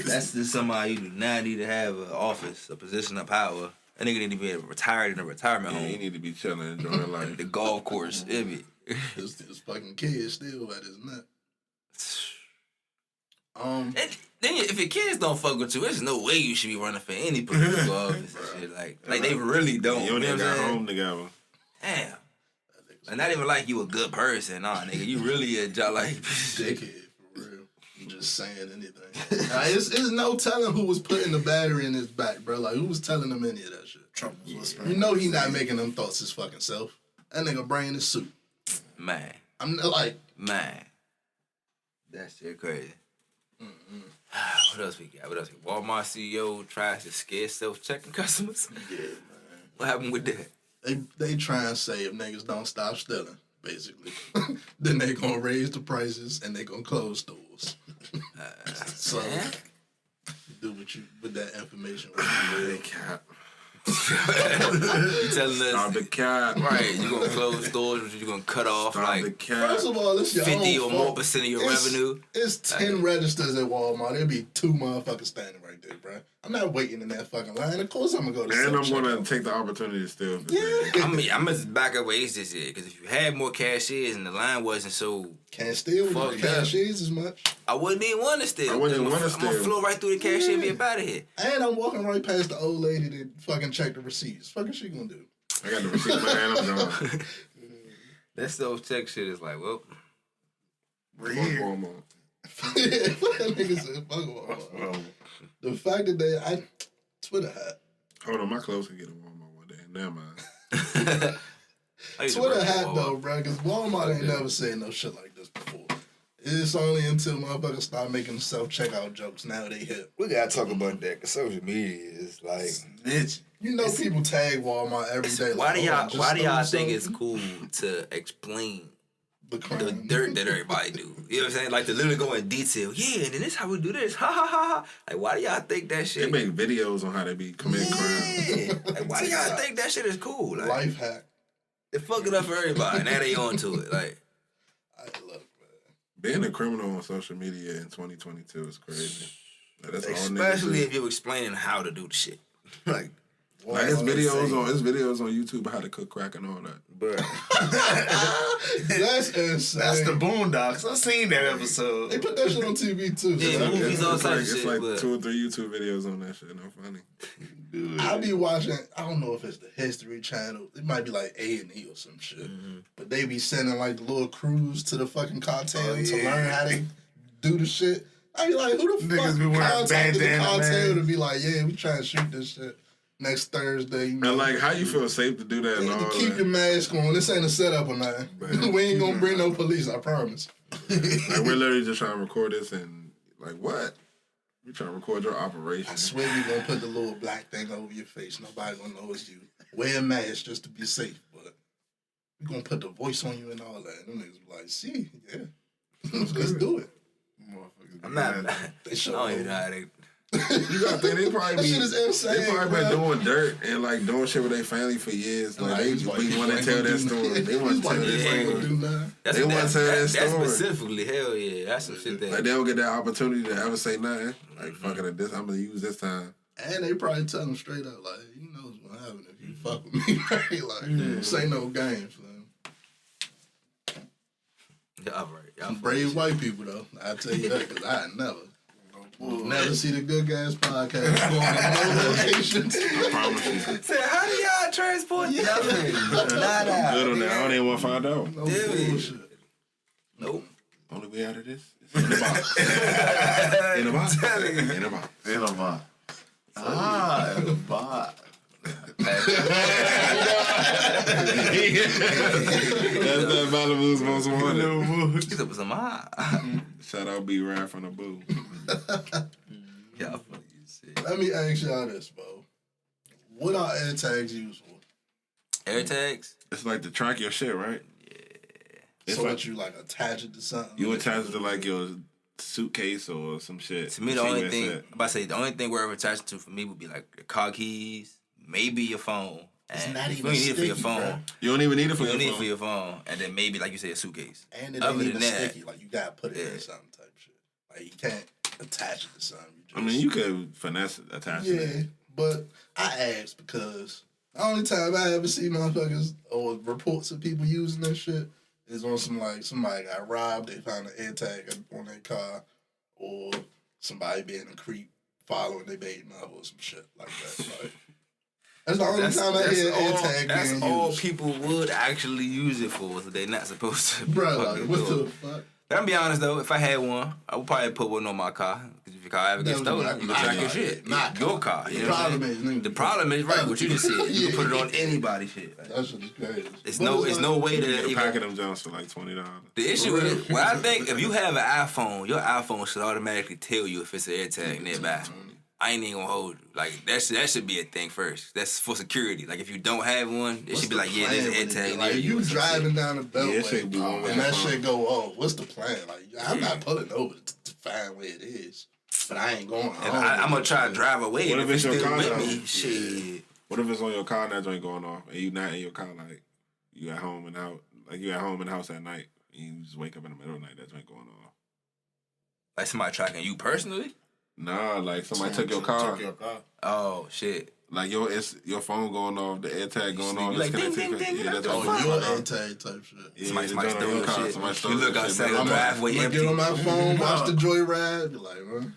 That's just somebody you do not need to have an office, a position of power. That nigga need to be retired in a retirement home. He need to be chilling, enjoying life. The golf course, His fucking kid still at his nut. And then if your kids don't fuck with you, there's no way you should be running for any political office and shit. Like they really don't. You don't even got home together. Damn. And not even like you a good person, nah, nigga. You really a job like dickhead for real. You just saying anything. It's no telling who was putting the battery in his back, bro. Like who was telling him any of that shit. Trump was whispering. You know he not making them thoughts his fucking self. That nigga brain is soup. Man. I'm like man. That shit crazy. What else we got? Walmart CEO tries to scare self-checking customers. Yeah, man. What happened with that? They try and say if niggas don't stop stealing, basically, then they gonna raise the prices and they gonna close stores. So do what you with that information. You telling us Stop the cap. right? You gonna close stores, but you gonna cut off Stop like the cap. First of all, it's your 50 own or more fault. % of your revenue. It's 10 registers at Walmart. There'll be 2 motherfuckers standing right there, bro. I'm not waiting in that fucking line. Of course I'm gonna go to And I'm self-checkout. gonna take the opportunity to steal. I'm just back up where Ace just said, because if you had more cashiers and the line wasn't so Can't steal with the fucked up, cashiers as much. I wouldn't even want to steal. I wouldn't even wanna I'm gonna steal. flow right through the cashier and be up out of here. And I'm walking right past the old lady that fucking checked the receipts. Fucking she gonna do? I got the receipt in my hand. I'm gone. That self-check shit is like, well, We're Fuck here. Walmart. That nigga said fuck Walmart. The fact that Twitter hat. Hold on, my clothes can get a Walmart one day. Never mind. I used to work Twitter for hat Walmart. though, bro, because Walmart ain't never said no shit like this before. It's only until motherfuckers start making self-checkout jokes now they hit. We gotta talk about that because social media is like Snitch. You know people tag Walmart every day. Why Like, do y'all think it's it's cool to explain the the crime? dirt that everybody do? You know what I'm saying? Like to literally go in detail. Yeah, and then this how we do this. Ha ha ha ha. Like why do y'all think that They shit? make videos on how they be committing crimes. Yeah. Like why do y'all think that shit is cool? Like Life hack. they fuck it up for everybody. Now they on to it. Like I love it, Being a criminal on social media in 2022 is crazy. Like, that's all especially niggas if you're explaining how to do the shit. Like do. Like it's videos on YouTube of how to cook crack and all that. bruh. That's insane. That's the Boondocks. I seen that episode. They put that shit on TV too. Yeah, So movies all It's types like, of shit. it's like but 2 or 3 YouTube videos on that shit. No funny. I be watching. I don't know if it's the History Channel. It might be like A&E or some shit. But they be sending like little crews to the fucking cartel to learn how they do the shit. I be like, who the Niggas fuck be wearing contacted the bandana, cartel man. to be like, yeah, we trying to shoot this shit. next Thursday. You And like, how you feel safe to do that? You and need all to keep that? your mask on. This ain't a setup or nothing. We ain't gonna bring no police, I promise. Like, we're literally just trying to record this and like, what? We trying to record your operation. I swear we gonna put the little black thing over your face. Nobody gonna know it's you. Wear a mask just to be safe, but we gonna put the voice on you and all that. Them niggas be like, see, yeah, let's do it. I'm not. They I show don't even know how they. You gotta think they probably That shit is insane. They probably been doing dirt and like doing shit with their family for years. Like they want to tell that story. They want to tell that story. That's They want to tell that story. That's specifically, hell yeah, that's some shit that. Like they don't get that opportunity to ever say nothing. Like fuck it, this I'm gonna use this time. And they probably tell them straight up, like, you know what's gonna happen if you fuck with me, right? Like, this ain't no games, man. Yeah, all right. Some brave white people, though. I tell you that, because I never see the Good Guys podcast going in no locations. I promise you. Say, how do y'all transport nothing? Nada. Good on that. I don't even want to find out. No bullshit. Nope. Only way out of this is in the box. In the box. In the box. In a box. Ah, in a box. That's that Malibu's most wanted. It was a mile. Shout out B Ryan from the Boo. Y'all funny as shit. Let me ask y'all this, bro. What are AirTags used for? AirTags? It's like to track your shit, right? It's So like what, you like attach it to something? you attach it to like your suitcase or some shit. To me, the only thing I'm about to say, the only thing we're ever attached to for me would be like your car keys, maybe your phone. It's And not you even don't need it for your sticky, phone. bro. You don't even need it for You your don't need it phone. for your phone, and then maybe like you say a suitcase. And it Other ain't than even that, sticky. Like, you gotta put it in yeah. something type shit. Like, you can't attach it to something. I mean, you could finesse it, attach Yeah, it. but I asked because the only time I ever see motherfuckers or reports of people using that shit is on some, like, somebody got robbed, they found an AirTag on their car, or somebody being a creep following their baby mother or some shit like that. Like, that's the only time I hear AirTag that's being all used. people would actually use it for, so they're not supposed to. Bro, like, fucking what do the it. fuck? But I'm be honest though, if I had one, I would probably put one on my car. Because if your car ever gets No, stolen, not you can track my your car. shit. Not Your car. You The know what I'm problem saying? is, nigga, The problem is right. What you just said. You Yeah. can put it on anybody's shit. Like, that shit is crazy. it's But no, it's no way You to get a even. pack of them Jones for like $20. The issue is, well, I think if you have an iPhone, your iPhone should automatically tell you if it's an AirTag nearby. I ain't even gonna hold you. Like that should be a thing first. That's for security. Like if you don't have one, it should be like, yeah, there's an AirTag Like near you or some driving shit. down the beltway, Yeah, it should be one with and your that phone. shit go, oh, what's the plan? Like I'm not pulling over to find where it is, but I ain't going. And I'm gonna try to drive away. What and if if it's your still car with though? me, shit. What if it's on your car and that joint going off and you not in your car, like you at home and out, like you at home in the house at night and you just wake up in the middle of the night, that joint going off. Like somebody tracking you personally? Nah, like somebody took your car. Oh shit. Like your phone going off, the AirTag going off. Like, it's ding, connected. ding, ding, Yeah, that's that's all fine. you your got. AirTag type shit. Yeah, Somebody the joint on stealing your car, shit. somebody You stole look that shit, outside man. the I'm driveway gonna empty. get on my phone, watch the joyride. Be like, well,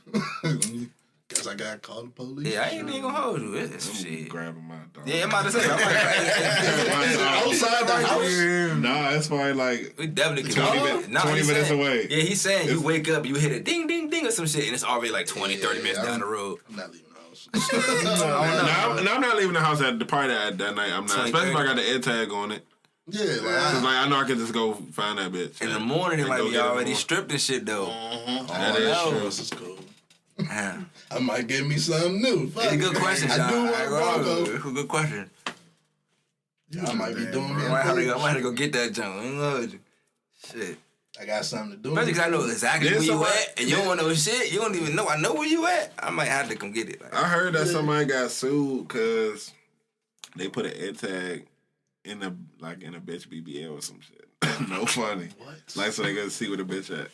guess I gotta call the police. Yeah, I ain't even gonna hold you. It's I'm shit. grabbing my dog. Yeah, I'm about to say. I'm like, Is it outside the house? Nah, it's probably like we definitely 20 can. minutes- Nah, 20 he's minutes saying- away. Yeah, he's saying you wake up, you hit a ding, ding, ding or some shit, and it's already like 20, 30 minutes down the road. I'm not leaving the house. I'm not leaving the house at the party at that night. I'm not, 20, especially if I got the AirTag on it. Yeah, Cause like, like I know I can just go find that bitch. In the morning, it And might go be get it already on. stripped and shit though. That is no. true. this is cool. Damn. I might give me something new. Fuck It's a it. good question, I Sean. do I want ain't a gonna Bronco. hold you. It's a good question. I might be doing me I a might have to favor. go, I might have to go get that junk. I ain't gonna hold you. Shit. I got something to do. Especially because I know exactly Then where you somebody- at, and you don't want no shit. You don't even know. I know where you at. I might have to come get it. Like, I heard that somebody got sued because they put an AirTag in a bitch BBL or some shit. No funny. What? Like so they gotta see where the bitch at.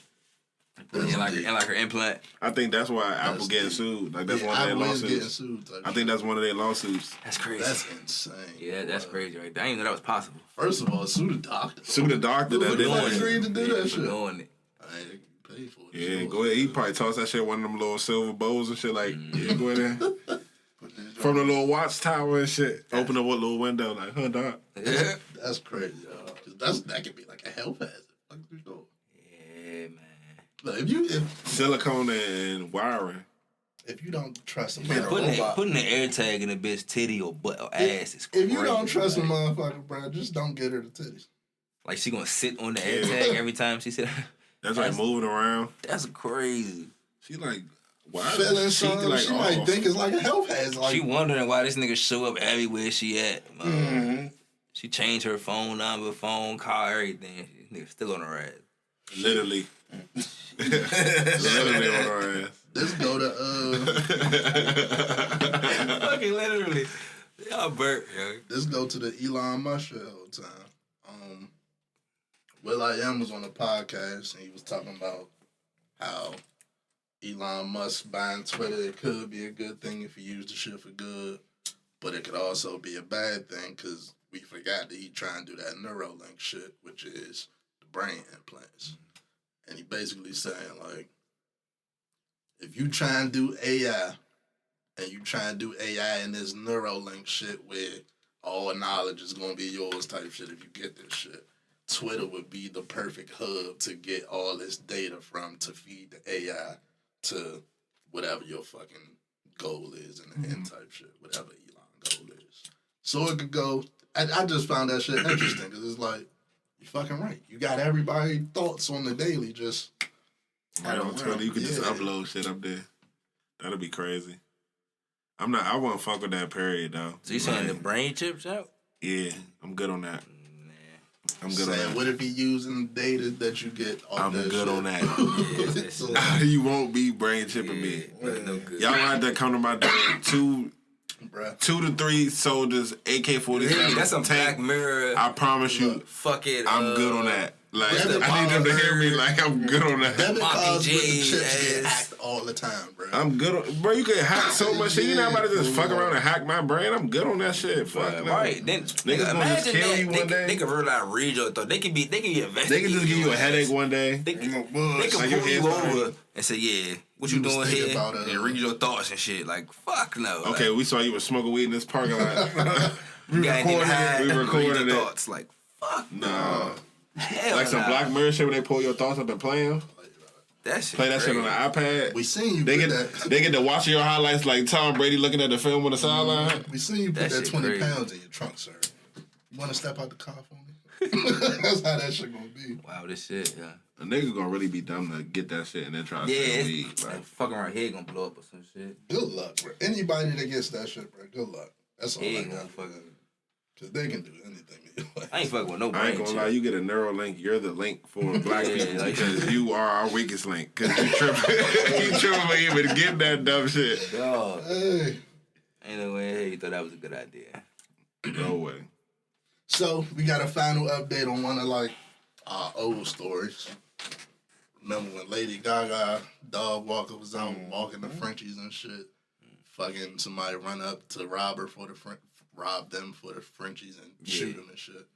and like her implant. I think that's why Apple getting deep. sued. Like that's Yeah, one of their Apple is getting lawsuits. sued. Type I think shit. that's one of their lawsuits. That's crazy. That's insane. Yeah, that's crazy right there. I didn't even know that was possible. First of all, sue the doctor. Sue the doctor Who that the did fuck it. agreed to do that For shit? doing it. I ain't pay for it. Yeah, sure. go ahead. He probably tossed that shit in one of them little silver bowls and shit. Like, yeah, go ahead. From the little watchtower and shit. Open up a little window, like, huh, doc. Yeah. That's crazy, y'all. 'Cause that could be like a health hazard. Fuck you doing? Yeah, man. Like if Silicone and wiring. if you don't trust a Putting motherfucker, the AirTag in a bitch titty or butt or ass is crazy. if you don't trust a motherfucker, bro, just don't get her the titties. Like she gonna sit on the AirTag every time she sit. That's like moving around. That's crazy. She like, why Feeling is she something, like she might think it's like a health hazard. Like, She wondering why this nigga show up everywhere she at. She changed her phone number, phone call, everything. This nigga still on her ass. literally, literally on her ass. let's go to Fucking literally. Y'all burnt, yo. let's go to the Elon Musk shit all the time. Will.I.Am was on a podcast and he was talking about how Elon Musk buying Twitter, it could be a good thing if he used the shit for good, but it could also be a bad thing because we forgot that he trying to do that Neuralink shit, which is the brain implants. And he basically saying, like, if you try and do AI, and you try and do AI in this Neuralink shit where all knowledge is going to be yours type shit if you get this shit, Twitter would be the perfect hub to get all this data from to feed the AI to whatever your fucking goal is in the end type shit, whatever Elon goal is. So it could go, I just found that shit interesting because it's like, you're fucking right. You got everybody's thoughts on the daily just... Right on Twitter, you could just upload shit up there. That'd be crazy. I wouldn't fuck with that period though. So you saying the brain chips out? Yeah, I'm good on that. I'm good on saying, that. what if he using data that you get off I'm that good shit? on that. So, You won't be brain chipping me. No good. Y'all right there come to my door. Two bruh. 2 to 3 soldiers, AK-47. That's a tank. Black Mirror. I promise you, Fucking. I'm good on that. Like, Debit I need them to hear me like I'm good on that. Debit cards with the G chips get ass. hacked all the time, bro. I'm good on, bro. You can hack so much shit. You're not about to just fuck around and hack my brain. I'm good on that shit. Fuck no. Right. Then Niggas gonna just imagine kill that. you one day. They can really like read your thought. They can get investigated. They can just give you a headache one day. They can Like pull your you head's over and say, yeah, what you You was doing thinking here? about, And read your thoughts and shit. Like, fuck no. Okay, Like, we saw you was smoking weed in this parking lot. you got anything to hide? We Read recorded your it. thoughts. Like, fuck Nah. hell Like some nah. Black Mirror shit where they pull your thoughts up and play them. That shit Play that shit crazy. on the iPad. We seen you They put get that. they get to watch your highlights like Tom Brady looking at the film on the sideline. We seen you put That that shit 20 crazy. pounds in your trunk, sir. You want to step out the car for me? That's how that shit gonna be. Wow, this shit, yeah. A nigga gonna really be dumb to get that shit and then try to Yeah, sell it's weed. like, Like, fucking around head gonna blow up or some shit. Good luck, bro. Anybody that gets that shit, bro, good luck. That's all I Head got. gonna fucking. Because they can do anything. I ain't fucking with no I brain ain't gonna chip. lie, you get a Neuralink, you're the link for black Yeah, people like- because you are our weakest link. Because you tripping, you tripping for even getting that dumb shit. Dog. Hey. Ain't no way you thought that was a good idea. No way. So, we got a final update on one of, like, our old stories. Remember when Lady Gaga, Dog Walker was out walking the Frenchies and shit? Fucking somebody run up to rob them for the Frenchies and shoot them and shit.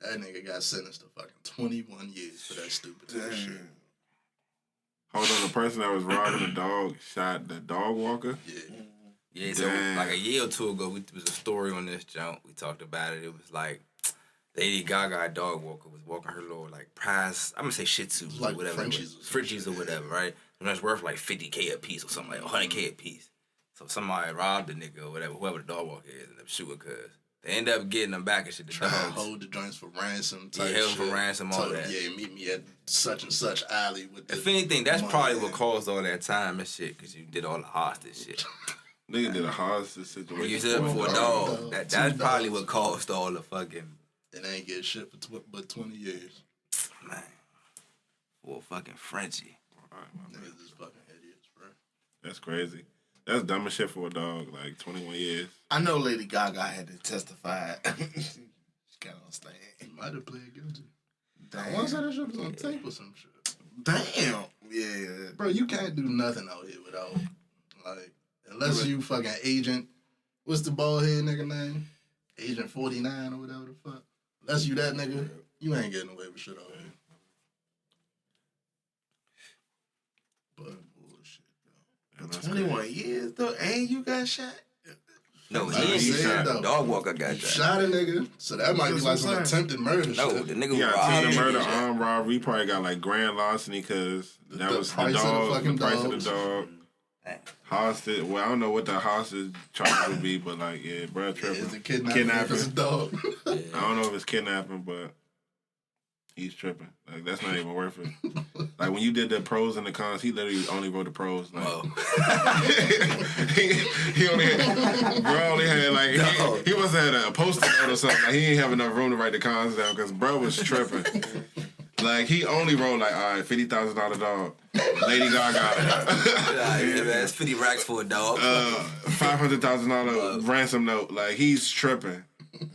That nigga got sentenced to fucking 21 years for that stupid ass shit. Hold on, the person that was robbing the dog shot the dog walker? Yeah. Yeah, so Damn. like a year or two ago, there was a story on this jump. We talked about it. It was like Lady Gaga dog walker was walking her little like prize. I'm gonna say Shih Tzus Like or whatever, Frenchies or whatever, right? And that's worth like $50K a piece or something like $100K a piece. So somebody robbed the nigga or whatever, whoever the dog walker is, and them shooting cuz. They end up getting them back and shit. The Trying to dogs. hold the joints for ransom type held shit. for ransom, all Told him, that. Yeah, meet me at such and such alley with the If anything, that's money probably in. what caused all that time and shit, because you did all the hostage shit. Nigga did a hostage situation. You said for a dog. That's probably what caused all the fucking, And they ain't get shit for but 20 years. man, for a fucking Frenchie. Niggas is fucking idiots, bro. That's crazy. That's dumb as shit for a dog, like 21 years. I know Lady Gaga had to testify. She got on stand. He might have played guilty. I Damn. want to say that shit was on tape or some shit. Damn. Yeah. Bro, you can't do nothing out here without, like, unless you fucking agent, what's the bald head nigga name? Agent 49 or whatever the fuck. Unless you that nigga, you ain't getting away with shit out here. But bullshit, And that's 21 years though, and you got shot. No, Like he I ain't said, shot. though. Dog walker got you shot. shot a nigga, so that might be like some That's what I'm attempted murder No, shit. the nigga He got robbed attempted niggas. murder, armed robbery. He probably got like grand larceny because that The was the price of the dog, fucking the price of dogs. the dog. Hostage. Well, I don't know what the hostage charge would be, but like, yeah, bro, tripping. Is it kidnapping? It's a dog. I don't know if it's kidnapping, but he's tripping. Like, that's not even worth it. Like, when you did the pros and the cons, he literally only wrote the pros. Like, he only had, bro only had, like, he must have had a post-it note or something. Like, he ain't have enough room to write the cons down because bro was tripping. Like, he only wrote, like, all right, $50,000 dog. Lady Gaga. Yeah, that's 50 racks for a dog. $500,000 ransom note. Like, he's tripping.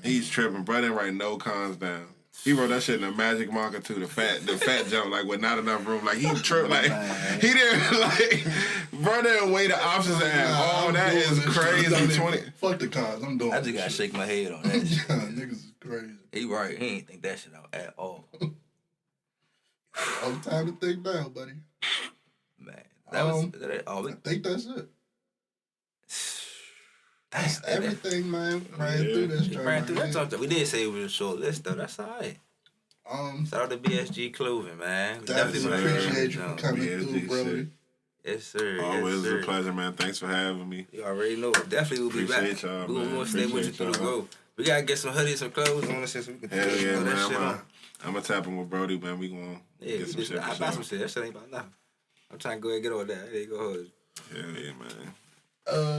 He's tripping. Bro didn't write no cons down. He wrote that shit in a magic marker too. The fat jump, like with not enough room. Like he tripped. Like he didn't like. Bro didn't weigh the options at all. That is crazy. 20. Fuck the cons. I'm doing. I just gotta shake my head on that shit. Niggas is crazy. He right. He ain't think that shit out at all. All the time to think now, buddy. Man, that was. I think that's it. That's everything, man. Ran through this. Ran through that. We did say it was a short list, though. That's all right. Shout out to BSG Clothing, man. Definitely appreciate you for coming through, brother. Yes, sir. Always a pleasure, man. Thanks for having me. You already know. Definitely will be back. Y'all, we gonna stay with you through the go. We gotta get some hoodies, some clothes on us so we can Hell yeah, man. that shit on. I'm gonna tap in with Brody, man. We gonna get some shit. I buy some shit. That shit ain't about nothing. I'm trying to go ahead and get all that. There you go. Hell yeah, man.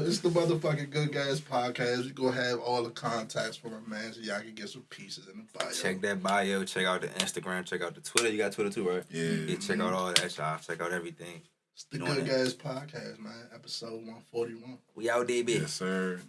It's the motherfucking Good Guys podcast. We gonna have all the contacts for my man so y'all can get some pieces in the bio. Check that bio. Check out the Instagram. Check out the Twitter. You got Twitter too, right? Yeah. Check out all that, y'all. Check out everything. It's the Good Guys podcast, man. Episode 141. We out there, bitch. Yes, sir.